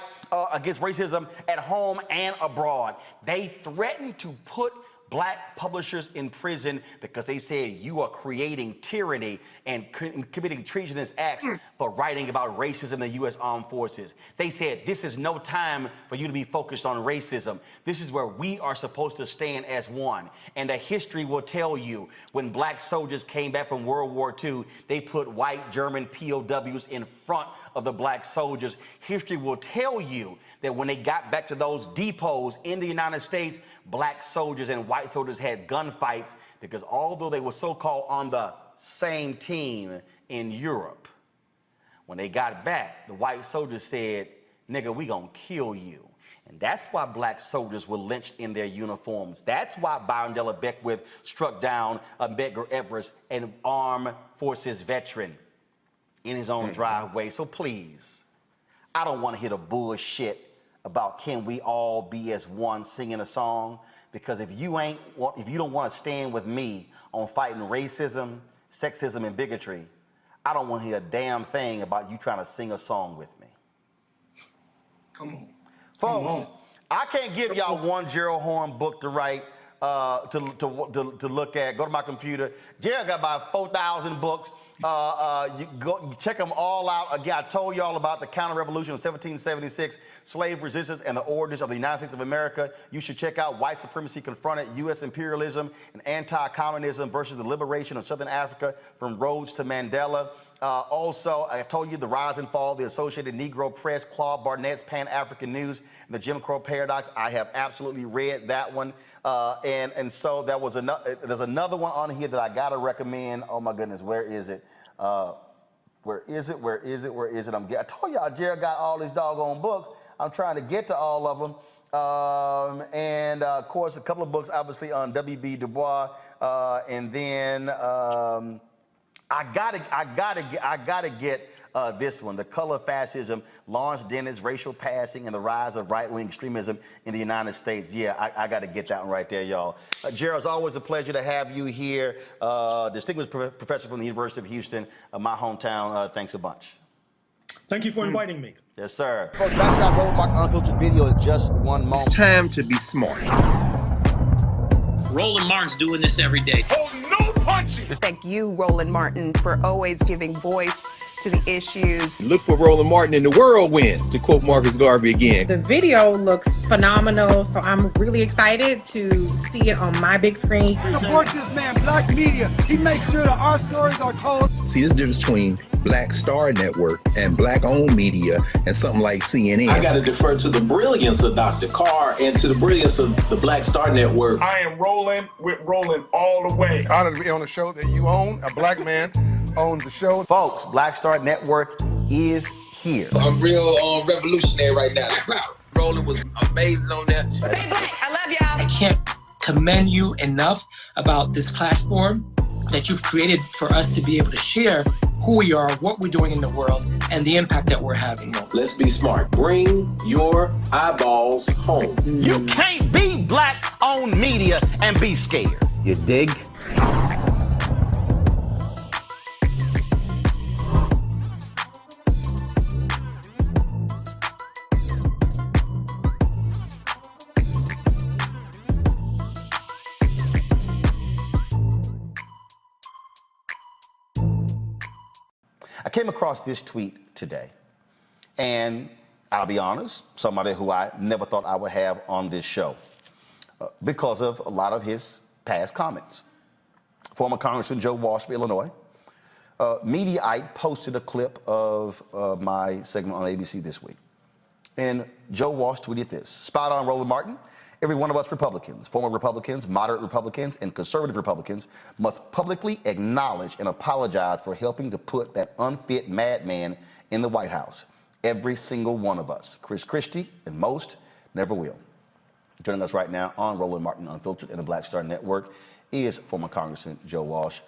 against racism at home and abroad. They threatened to put black publishers in prison because they said you are creating tyranny and committing treasonous acts for writing about racism in the U.S. Armed Forces. They said this is no time for you to be focused on racism. This is where we are supposed to stand as one. And the history will tell you when black soldiers came back from World War II, they put white German POWs in front of the black soldiers. History will tell you that when they got back to those depots in the United States, black soldiers and white soldiers had gunfights because although they were so-called on the same team in Europe, when they got back, the white soldiers said, nigga, we gonna kill you. And that's why black soldiers were lynched in their uniforms. That's why Byron Della Beckwith struck down Medgar Evers, an armed forces veteran, in his own driveway. So please, I don't want to hear the bullshit about can we all be as one singing a song, because if you don't want to stand with me on fighting racism, sexism, and bigotry, I don't want to hear a damn thing about you trying to sing a song with me. Come on. Folks, I can't give y'all one Gerald Horne book to write, to look at. Go to my computer. Gerald got about 4,000 books. You go check them all out. Again, I told y'all about the counter-revolution of 1776, slave resistance, and the origins of the United States of America. You should check out White Supremacy Confronted, U.S. Imperialism and Anti-Communism versus the Liberation of Southern Africa from Rhodes to Mandela. Also, I told you the rise and fall of the Associated Negro Press, Claude Barnett's Pan-African News, and the Jim Crow Paradox. I have absolutely read that one. And so there was there's another one on here that I gotta recommend. Oh my goodness, where is it? Where is it? I told y'all Jared got all these doggone books. I'm trying to get to all of them. And of course, a couple of books, obviously, on W.B. Du Bois. And then I gotta get this one, The Color of Fascism, Lawrence Dennett's Racial Passing and the Rise of Right-Wing Extremism in the United States. Yeah, I gotta get that one right there, y'all. Gerald, it's always a pleasure to have you here. Distinguished professor from the University of Houston, my hometown. Thanks a bunch. Thank you for inviting me. Yes, sir. Folks, back to our Roadmark Unfiltered video in just one moment. It's time to be smart. Roland Martin's doing this every day. Oh, no! punches. Thank you, Roland Martin, for always giving voice to the issues. Look for Roland Martin in the whirlwind, to quote Marcus Garvey again. The video looks phenomenal, so I'm really excited to see it on my big screen. Support this man, Black media. He makes sure that our stories are told. See, this difference between Black Star Network and Black-owned media and something like CNN. I got to defer to the brilliance of Dr. Carr and to the brilliance of the Black Star Network. I am rolling with Roland all the way. Honored to be on a show that you own. A black man owns the show. Folks, Black Star Network is here. I'm real revolutionary right now. Roland was amazing on that. I love y'all. I can't commend you enough about this platform that you've created for us to be able to share who we are, what we're doing in the world, and the impact that we're having. Let's be smart. Bring your eyeballs home. You can't be Black-owned media and be scared. You dig? I came across this tweet today, and I'll be honest, somebody who I never thought I would have on this show because of a lot of his past comments. Former Congressman Joe Walsh of Illinois, Mediaite posted a clip of my segment on ABC this week. And Joe Walsh tweeted this: "Spot on, Roland Martin. Every one of us Republicans, former Republicans, moderate Republicans, and conservative Republicans must publicly acknowledge and apologize for helping to put that unfit madman in the White House. Every single one of us. Chris Christie and most never will." Joining us right now on Roland Martin Unfiltered and the Black Star Network is former Congressman Joe Walsh.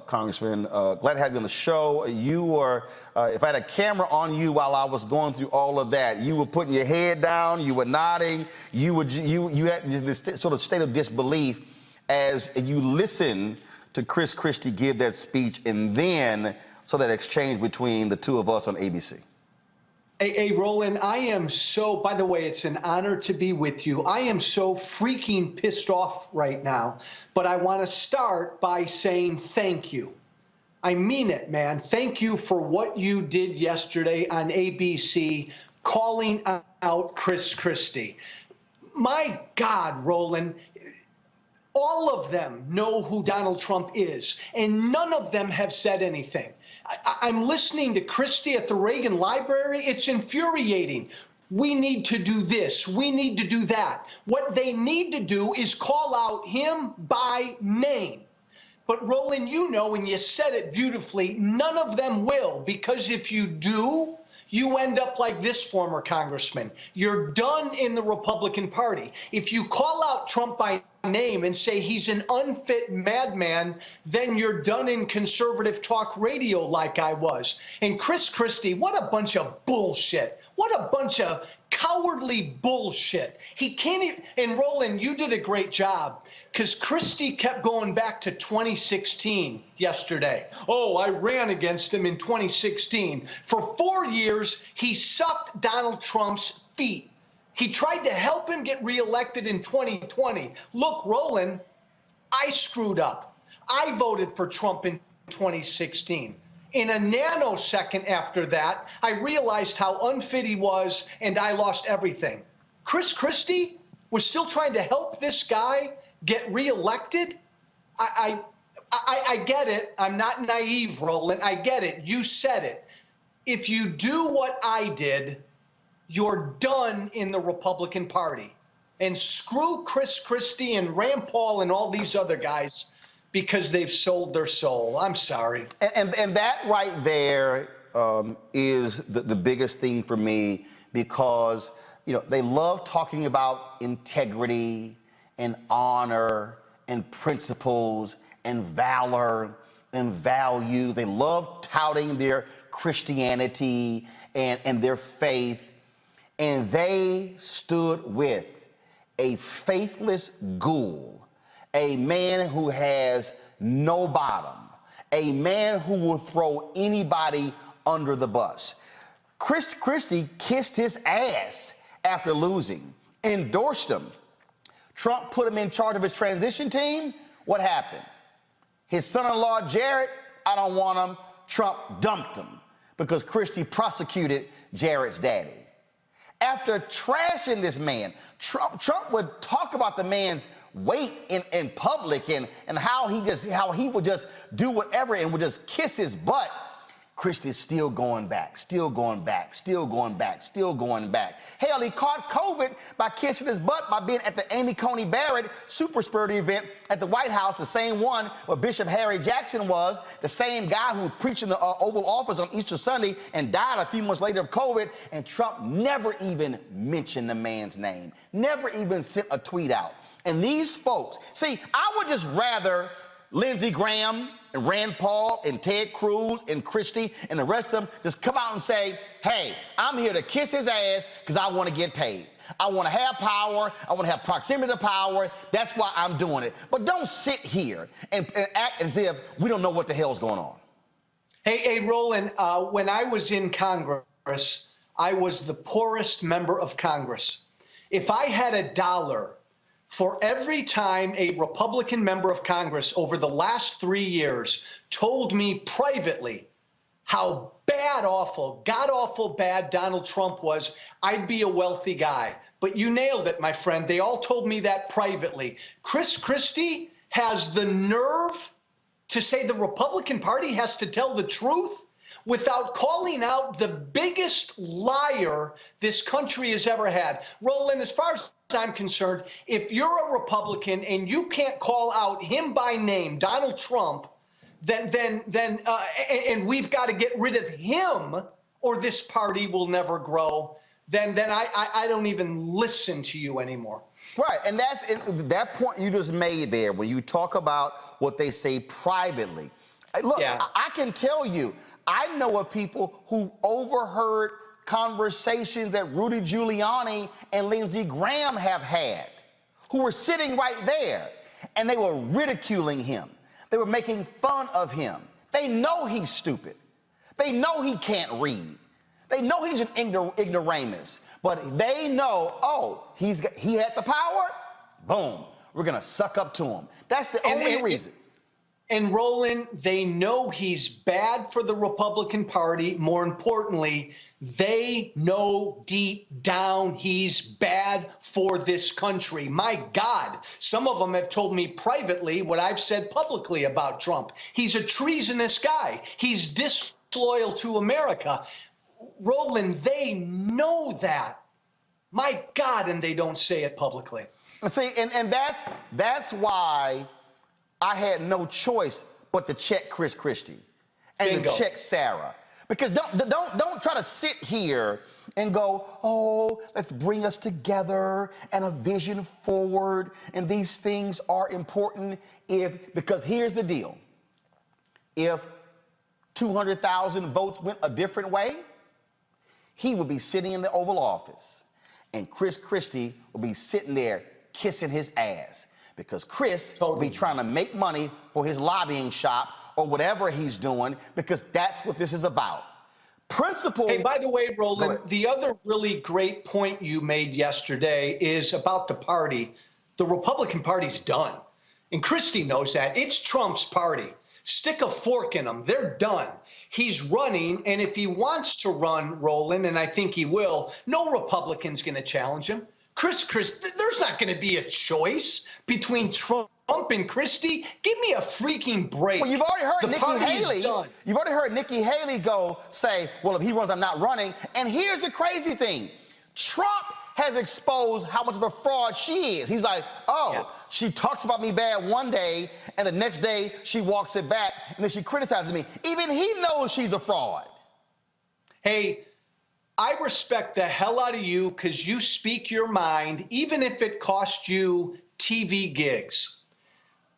Congressman, glad to have you on the show. You were, if I had a camera on you while I was going through all of that, you were putting your head down, you were nodding, you had this sort of state of disbelief as you listened to Chris Christie give that speech, and then so that exchange between the two of us on ABC. Hey, Roland, I am so, by the way, it's an honor to be with you. I am so freaking pissed off right now, but I want to start by saying thank you. I mean it, man. Thank you for what you did yesterday on ABC, calling out Chris Christie. My God, Roland, all of them know who Donald Trump is, and none of them have said anything. I'm listening to Christie at the Reagan Library. It's infuriating. We need to do this. We need to do that. What they need to do is call out him by name. But Roland, you know, and you said it beautifully, none of them will, because if you do, you end up like this former congressman. You're done in the Republican Party. If you call out Trump by name and say he's an unfit madman, then you're done in conservative talk radio like I was. And Chris Christie, what a bunch of bullshit. What a bunch of cowardly bullshit. He can't even, and Roland, you did a great job, because Christie kept going back to 2016 yesterday. Oh, I ran against him in 2016. For 4 years, he sucked Donald Trump's feet. He tried to help him get reelected in 2020. Look, Roland, I screwed up. I voted for Trump in 2016. In a nanosecond after that, I realized how unfit he was, and I lost everything. Chris Christie was still trying to help this guy get reelected? I get it. I'm not naive, Roland. I get it. You said it. If you do what I did, you're done in the Republican Party. And screw Chris Christie and Rand Paul and all these other guys, because they've sold their soul. I'm sorry. And that right there is the biggest thing for me, because, you know, they love talking about integrity and honor and principles and valor and value. They love touting their Christianity and their faith. And they stood with a faithless ghoul, a man who has no bottom, a man who will throw anybody under the bus. Chris Christie kissed his ass after losing, endorsed him. Trump put him in charge of his transition team. What happened? His son-in-law, Jared, I don't want him. Trump dumped him because Christie prosecuted Jared's daddy. After trashing this man, Trump would talk about the man's weight in public and how he would just do whatever and would just kiss his butt. Christie's still going back, still going back, still going back, still going back. Hell, he caught COVID by kissing his butt by being at the Amy Coney Barrett super spreader event at the White House, the same one where Bishop Harry Jackson was, the same guy who preached in the Oval Office on Easter Sunday and died a few months later of COVID, and Trump never even mentioned the man's name, never even sent a tweet out. And these folks, see, I would just rather Lindsey Graham and Rand Paul and Ted Cruz and Christie and the rest of them just come out and say, hey, I'm here to kiss his ass because I want to get paid. I want to have power. I want to have proximity to power. That's why I'm doing it. But don't sit here and act as if we don't know what the hell's going on. Hey, Roland, when I was in Congress, I was the poorest member of Congress. If I had $1 for every time a Republican member of Congress over the last 3 years told me privately how bad, awful, god-awful bad Donald Trump was, I'd be a wealthy guy. But you nailed it, my friend. They all told me that privately. Chris Christie has the nerve to say the Republican Party has to tell the truth without calling out the biggest liar this country has ever had. Roland, as far as I'm concerned, if you're a Republican and you can't call out him by name, Donald Trump, and we've got to get rid of him or this party will never grow, then I don't even listen to you anymore. Right, and that's that point you just made there when you talk about what they say privately. Look, yeah. I can tell you, I know of people who overheard conversations that Rudy Giuliani and Lindsey Graham have had, who were sitting right there, and they were ridiculing him. They were making fun of him. They know he's stupid. They know he can't read. They know he's an ignoramus. But they know, oh, he had the power? Boom. We're going to suck up to him. That's the only reason. And Roland, they know he's bad for the Republican Party. More importantly, they know deep down he's bad for this country. My God, some of them have told me privately what I've said publicly about Trump. He's a treasonous guy. He's disloyal to America. Roland, they know that. My God, and they don't say it publicly. See, and that's why I had no choice but to check Chris Christie and to check Sarah. Because don't try to sit here and go, oh, let's bring us together and a vision forward, and these things are important because here's the deal. If 200,000 votes went a different way, he would be sitting in the Oval Office, and Chris Christie would be sitting there kissing his ass. Because Chris will be trying to make money for his lobbying shop or whatever he's doing, because that's what this is about. Principle. Hey, by the way, Roland, the other really great point you made yesterday is about the party. The Republican Party's done. And Christie knows that. It's Trump's party. Stick a fork in them. They're done. He's running, and if he wants to run, Roland, and I think he will, no Republican's going to challenge him. Chris, there's not going to be a choice between Trump and Christie. Give me a freaking break. Well, you've already heard Nikki Haley. You've already heard Nikki Haley say, well, if he runs, I'm not running. And here's the crazy thing. Trump has exposed how much of a fraud she is. He's like, she talks about me bad one day, and the next day she walks it back, and then she criticizes me. Even he knows she's a fraud. Hey, I respect the hell out of you because you speak your mind, even if it cost you TV gigs.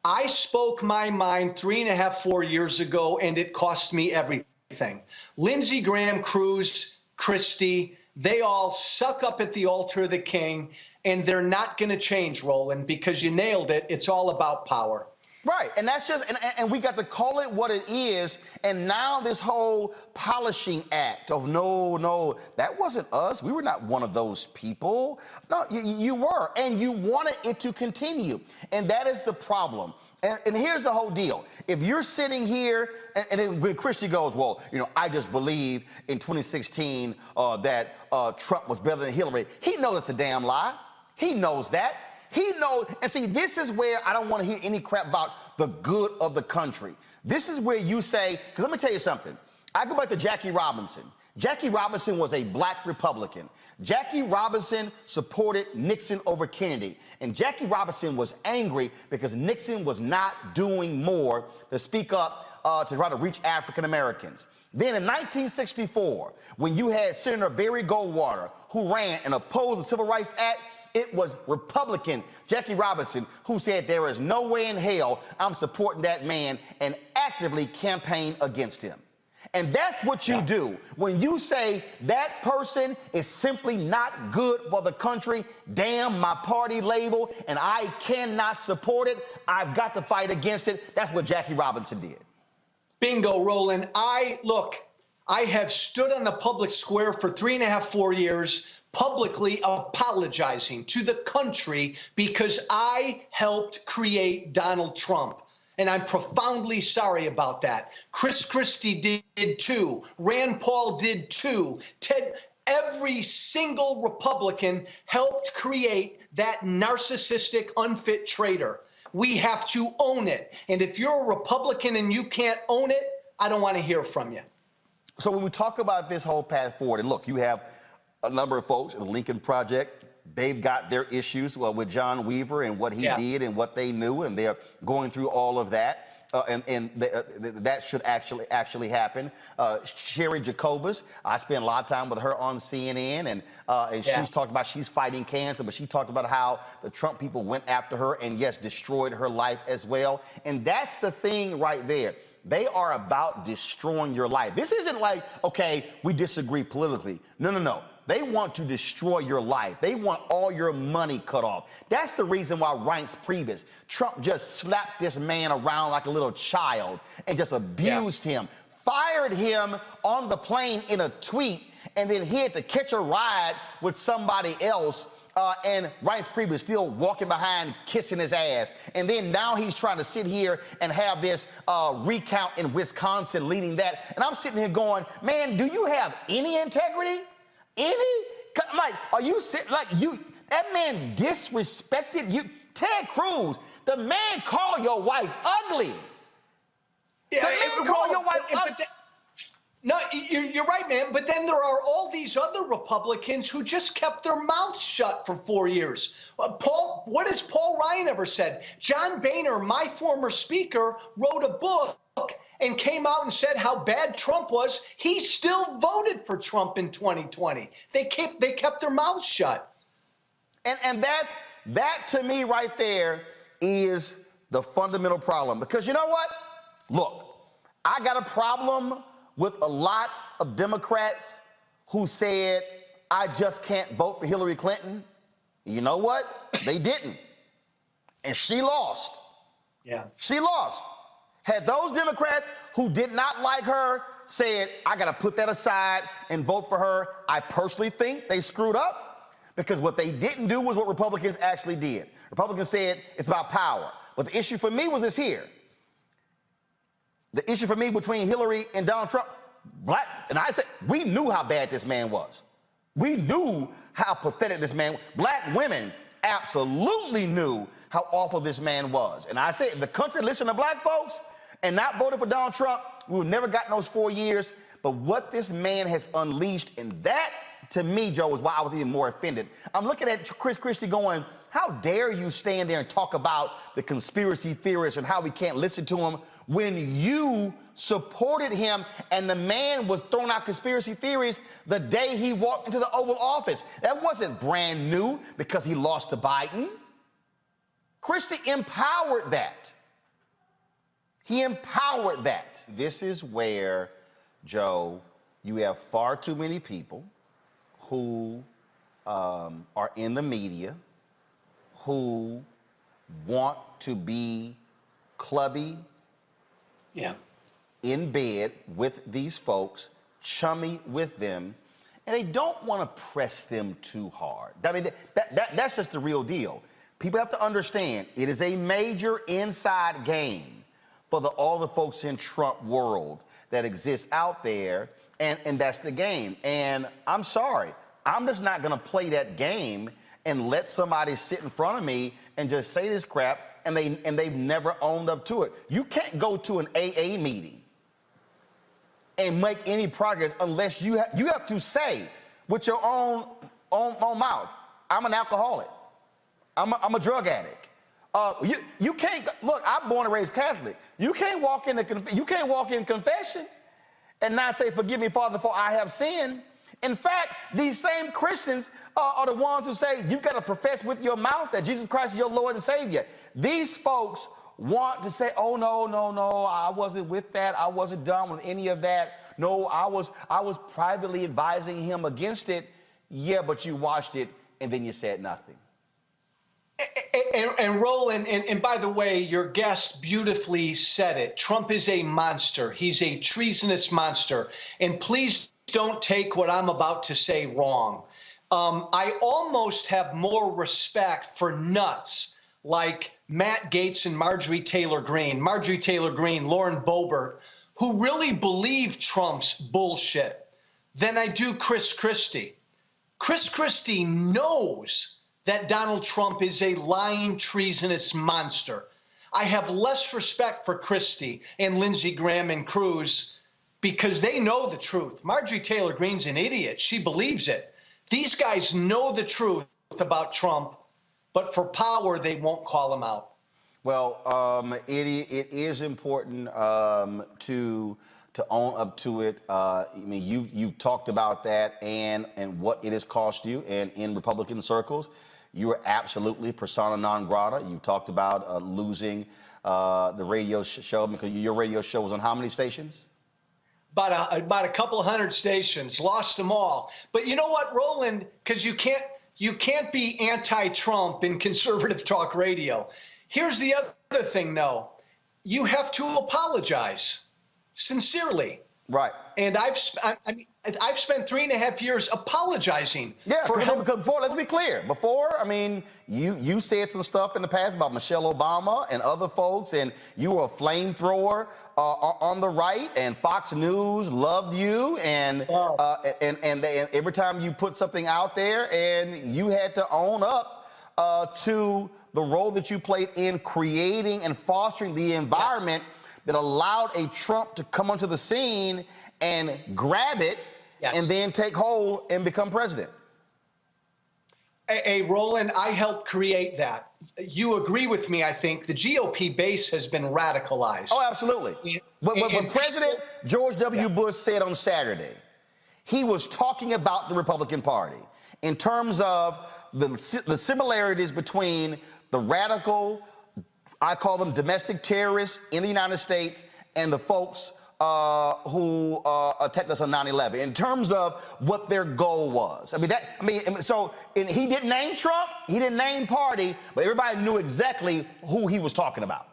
I spoke my mind 3.5, 4 years ago, and it cost me everything. Lindsey Graham, Cruz, Christie, they all suck up at the altar of the king, and they're not going to change, Roland, because you nailed it. It's all about power. Right, and that's just, and we got to call it what it is, and now this whole polishing act of no, that wasn't us. We were not one of those people. No, you were, and you wanted it to continue, and that is the problem. And here's the whole deal. If you're sitting here, and then when Christie goes, well, you know, I just believe in 2016 that Trump was better than Hillary. He knows it's a damn lie. He knows that. He knows, and see, this is where I don't want to hear any crap about the good of the country. This is where you say, because let me tell you something. I go back to Jackie Robinson. Jackie Robinson was a black Republican. Jackie Robinson supported Nixon over Kennedy. And Jackie Robinson was angry because Nixon was not doing more to speak up to try to reach African Americans. Then in 1964, when you had Senator Barry Goldwater, who ran and opposed the Civil Rights Act, it was Republican Jackie Robinson who said there is no way in hell I'm supporting that man and actively campaigned against him. And that's what you do. When you say that person is simply not good for the country, damn my party label, and I cannot support it, I've got to fight against it. That's what Jackie Robinson did. Bingo, Roland. I have stood on the public square for 3.5, 4 years, publicly apologizing to the country because I helped create Donald Trump. And I'm profoundly sorry about that. Chris Christie did too. Rand Paul did too. Every single Republican helped create that narcissistic, unfit traitor. We have to own it. And if you're a Republican and you can't own it, I don't want to hear from you. So when we talk about this whole path forward, and look, you have a number of folks in the Lincoln Project, they've got their issues with John Weaver and what he did and what they knew, and they're going through all of that. That should actually happen. Sherry Jacobus, I spent a lot of time with her on CNN, and she's talked about she's fighting cancer, but she talked about how the Trump people went after her and, yes, destroyed her life as well. And that's the thing right there. They are about destroying your life. This isn't like, okay, we disagree politically. No. They want to destroy your life. They want all your money cut off. That's the reason why Reince Priebus, Trump just slapped this man around like a little child and just abused him, fired him on the plane in a tweet, and then he had to catch a ride with somebody else, and Reince Priebus still walking behind, kissing his ass. And then now he's trying to sit here and have this recount in Wisconsin leading that. And I'm sitting here going, man, do you have any integrity? Any? Like, are you that man disrespected you? Ted Cruz, the man called your wife ugly. Yeah, the man called your wife ugly. No, you're right, man. But then there are all these other Republicans who just kept their mouths shut for 4 years. What has Paul Ryan ever said? John Boehner, my former speaker, wrote a book and came out and said how bad Trump was. He still voted for Trump in 2020. They kept their mouths shut. And that to me right there is the fundamental problem. Because you know what? Look, I got a problem with a lot of Democrats who said, I just can't vote for Hillary Clinton. You know what? They didn't. And she lost. Yeah. She lost. Had those Democrats who did not like her said, I got to put that aside and vote for her, I personally think they screwed up, because what they didn't do was what Republicans actually did. Republicans said it's about power. But the issue for me was this here. The issue for me between Hillary and Donald Trump, and I said, we knew how bad this man was. We knew how pathetic this man was. Black women absolutely knew how awful this man was. And I said, if the country listened to black folks and not voted for Donald Trump, we would never gotten those 4 years. But what this man has unleashed, and that, to me, Joe, is why I was even more offended. I'm looking at Chris Christie going, how dare you stand there and talk about the conspiracy theorists and how we can't listen to them when you supported him and the man was throwing out conspiracy theories the day he walked into the Oval Office. That wasn't brand new because he lost to Biden. Christie empowered that. He empowered that. This is where, Joe, you have far too many people who are in the media who want to be clubby, in bed with these folks, chummy with them, and they don't want to press them too hard. I mean, that's just the real deal. People have to understand it is a major inside game for all the folks in Trump world that exists out there, and that's the game. And I'm sorry, I'm just not going to play that game and let somebody sit in front of me and just say this crap, and they've never owned up to it. You can't go to an AA meeting and make any progress unless you have to say with your own mouth, I'm an alcoholic. I'm a drug addict. You can't look. I'm born and raised Catholic. You can't walk in confession and not say, "Forgive me, Father, for I have sinned." In fact, these same Christians are the ones who say you've got to profess with your mouth that Jesus Christ is your Lord and Savior. These folks want to say, "Oh no, I wasn't with that. I wasn't done with any of that. No, I was privately advising him against it." Yeah, but you watched it and then you said nothing. And Roland, and by the way, your guest beautifully said it. Trump is a monster. He's a treasonous monster. And please don't take what I'm about to say wrong. I almost have more respect for nuts like Matt Gaetz and Marjorie Taylor Greene, Lauren Boebert, who really believe Trump's bullshit than I do Chris Christie. Chris Christie knows that Donald Trump is a lying, treasonous monster. I have less respect for Christie and Lindsey Graham and Cruz because they know the truth. Marjorie Taylor Greene's an idiot. She believes it. These guys know the truth about Trump, but for power, they won't call him out. Well, it is important to own up to it. I mean, you talked about that and what it has cost you, and in Republican circles, you are absolutely persona non grata. You talked about losing the radio show because your radio show was on how many stations? About a couple hundred stations, lost them all. But you know what, Roland? Because you can't be anti-Trump in conservative talk radio. Here's the other thing, though. You have to apologize sincerely. Right. And I've spent 3.5 years apologizing. Yeah, because before, let's be clear. Before, I mean, you said some stuff in the past about Michelle Obama and other folks, and you were a flamethrower on the right, and Fox News loved you, and every time you put something out there, and you had to own up to the role that you played in creating and fostering the environment that allowed a Trump to come onto the scene and grab it and then take hold and become president. Hey, Roland, I helped create that. You agree with me, I think. The GOP base has been radicalized. Oh, absolutely. When President George W. Bush said on Saturday, he was talking about the Republican Party in terms of the similarities between the radical, I call them domestic terrorists in the United States, and the folks who attacked us on 9/11 in terms of what their goal was. So he didn't name Trump, he didn't name party, but everybody knew exactly who he was talking about.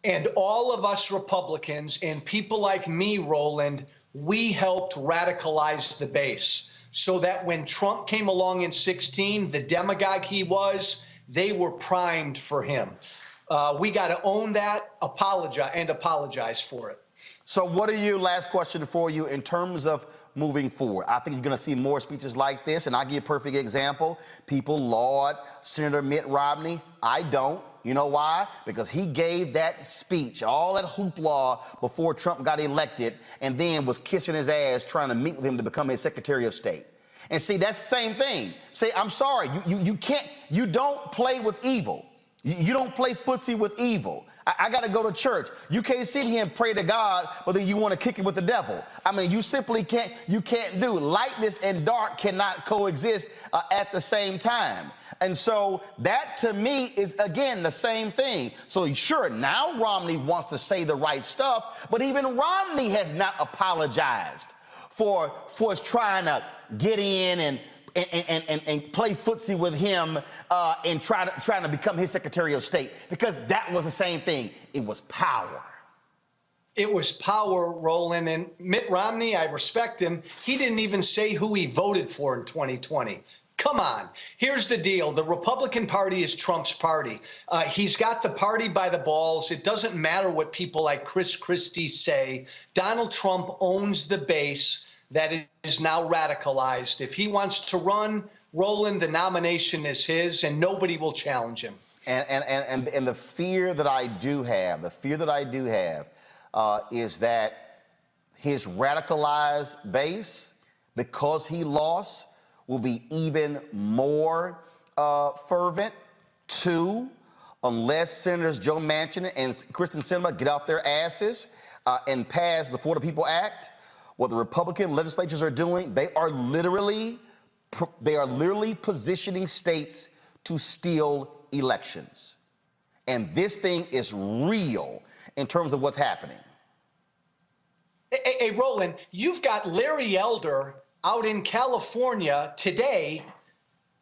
And all of us Republicans and people like me, Roland, we helped radicalize the base so that when Trump came along in 2016, the demagogue he was, they were primed for him. We got to own that, apologize for it. So what are you, last question for you, in terms of moving forward? I think you're going to see more speeches like this, and I'll give you a perfect example. People laud Senator Mitt Romney. I don't. You know why? Because he gave that speech, all that hoopla before Trump got elected, and then was kissing his ass trying to meet with him to become his Secretary of State. And see, that's the same thing. Say, I'm sorry, you don't play with evil. You don't play footsie with evil. I got to go to church. You can't sit here and pray to God, but then you want to kick it with the devil. I mean, you simply can't do. Lightness and dark cannot coexist at the same time. And so that to me is, again, the same thing. So sure, now Romney wants to say the right stuff, but even Romney has not apologized for trying to get in and and play footsie with him and trying to become his Secretary of State, because that was the same thing. It was power. It was power, Roland. And Mitt Romney, I respect him. He didn't even say who he voted for in 2020. Come on. Here's the deal. The Republican Party is Trump's party. He's got the party by the balls. It doesn't matter what people like Chris Christie say. Donald Trump owns the base that is now radicalized. If he wants to run, Roland, the nomination is his, and nobody will challenge him. And the fear that I do have, is that his radicalized base, because he lost, will be even more fervent. Two, unless Senators Joe Manchin and Kyrsten Sinema get off their asses and pass the For the People Act, what the Republican legislatures are doing, they are literally positioning states to steal elections. And this thing is real in terms of what's happening. Hey, Roland, you've got Larry Elder out in California today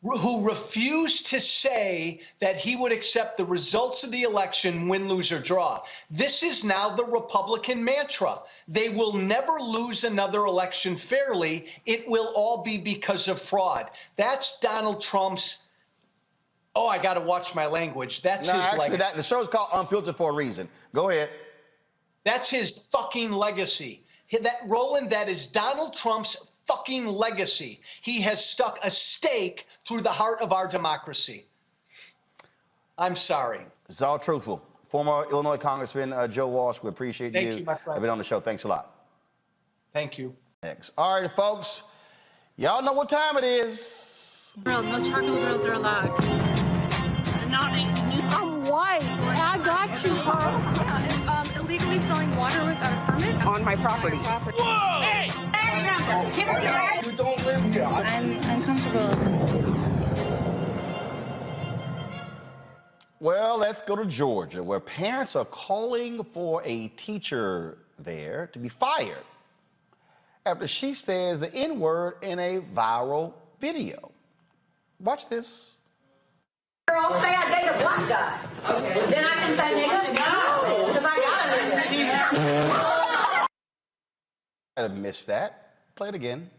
who refused to say that he would accept the results of the election, win, lose, or draw. This is now the Republican mantra. They will never lose another election fairly. It will all be because of fraud. That's Donald Trump's, oh, I got to watch my language. That's his legacy. The show's called Unfiltered for a reason. Go ahead. That's his fucking legacy. Roland, that is Donald Trump's fucking legacy. He has stuck a stake through the heart of our democracy. I'm sorry. It's all truthful. Former Illinois Congressman Joe Walsh, we appreciate Thank you, my friend. I've been on the show. Thanks a lot. Thank you. Thanks. All right, folks. Y'all know what time it is. No charcoal grills are allowed. I'm white. I got you, huh? Illegally selling water without a permit on my property. Whoa! Hey! You don't live here. I'm uncomfortable. Well, let's go to Georgia, where parents are calling for a teacher there to be fired after she says the N-word in a viral video. Watch this. Girl, say I date a black guy. Okay. Then I can say nigga. No, because I got a nigga. I missed that. Play it again.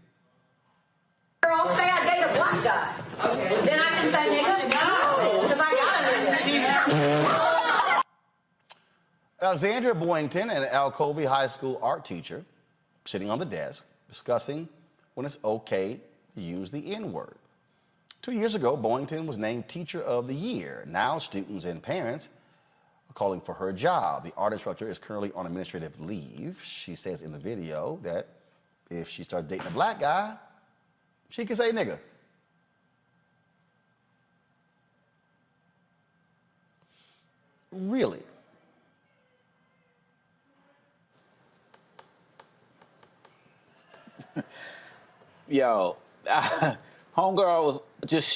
Girl, say I date a black guy. Okay. Then I can say nigga. No, because I got a nigga. Alexandria Boynton, an Alcovey High School art teacher, sitting on the desk discussing when it's okay to use the N-word. 2 years ago, Boynton was named Teacher of the Year. Now students and parents are calling for her job. The art instructor is currently on administrative leave. She says in the video that if she starts dating a black guy, she can say nigga. Really? Yo, homegirl was just,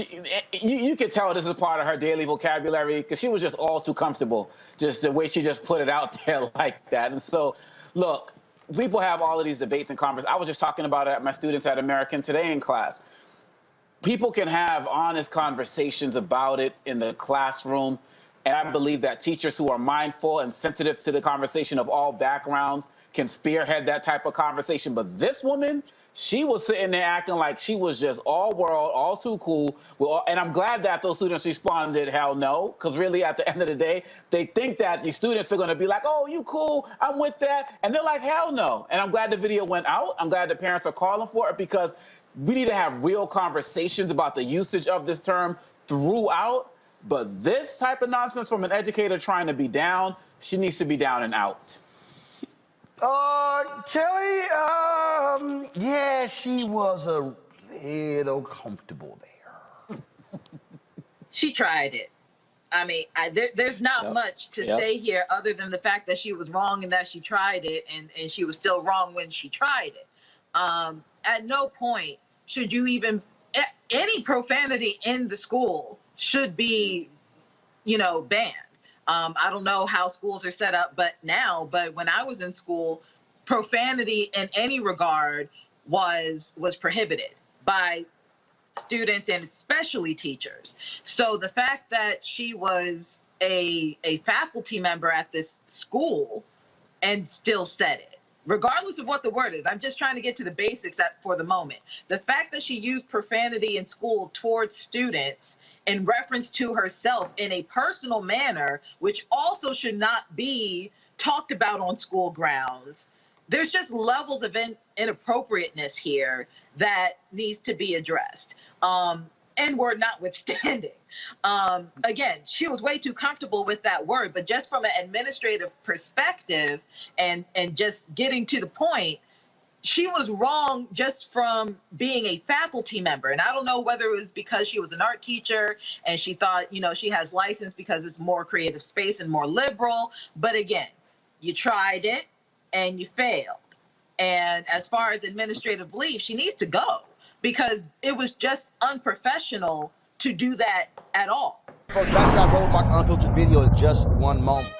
you could tell this is part of her daily vocabulary because she was just all too comfortable, just the way she just put it out there like that. And so, look, people have all of these debates and conversations. I was just talking about it at my students at American Today in class. People can have honest conversations about it in the classroom. And I believe that teachers who are mindful and sensitive to the conversation of all backgrounds can spearhead that type of conversation. But this woman, she was sitting there acting like she was just all world, all too cool. And I'm glad that those students responded, hell no, because really at the end of the day, they think that the students are going to be like, oh, you cool, I'm with that. And they're like, hell no. And I'm glad the video went out. I'm glad the parents are calling for it because we need to have real conversations about the usage of this term throughout. But this type of nonsense from an educator trying to be down, she needs to be down and out. Kelly, yeah, she was a little comfortable there. She tried it. I mean, there's not much to say here other than the fact that she was wrong and that she tried it, and she was still wrong when she tried it. At no point should you even, any profanity in the school should be, banned. I don't know how schools are set up but when I was in school, profanity in any regard was prohibited by students and especially teachers. So the fact that she was a faculty member at this school and still said it, regardless of what the word is, I'm just trying to get to the basics for the moment. The fact that she used profanity in school towards students in reference to herself in a personal manner, which also should not be talked about on school grounds. There's just levels of inappropriateness here that needs to be addressed. N-word notwithstanding. Again, she was way too comfortable with that word, but just from an administrative perspective and just getting to the point, she was wrong just from being a faculty member. And I don't know whether it was because she was an art teacher and she thought, you know, she has license because it's more creative space and more liberal. But again, you tried it and you failed. And as far as administrative leave, she needs to go because it was just unprofessional to do that at all. Folks, back to our Roland Martin Unfiltered video in just one moment.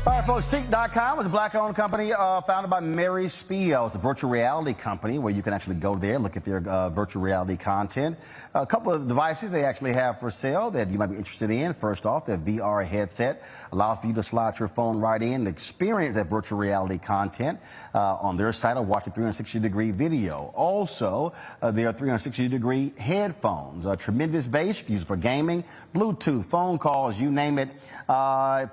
All right, folks, Seek.com is a black-owned company founded by Mary Spiel. It's a virtual reality company where you can actually go there, look at their virtual reality content. A couple of devices they actually have for sale that you might be interested in. First off, their VR headset allows for you to slide your phone right in and experience that virtual reality content on their site or watch a 360-degree video. Also, their 360-degree headphones, tremendous bass, you can use it for gaming, Bluetooth, phone calls, you name it.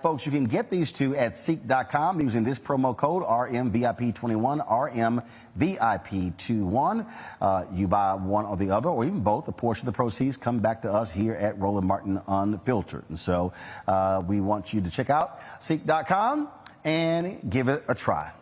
Folks, you can get these two at Seek.com using this promo code RMVIP21, RMVIP21. You buy one or the other, or even both, a portion of the proceeds come back to us here at Roland Martin Unfiltered. And so we want you to check out Seek.com and give it a try.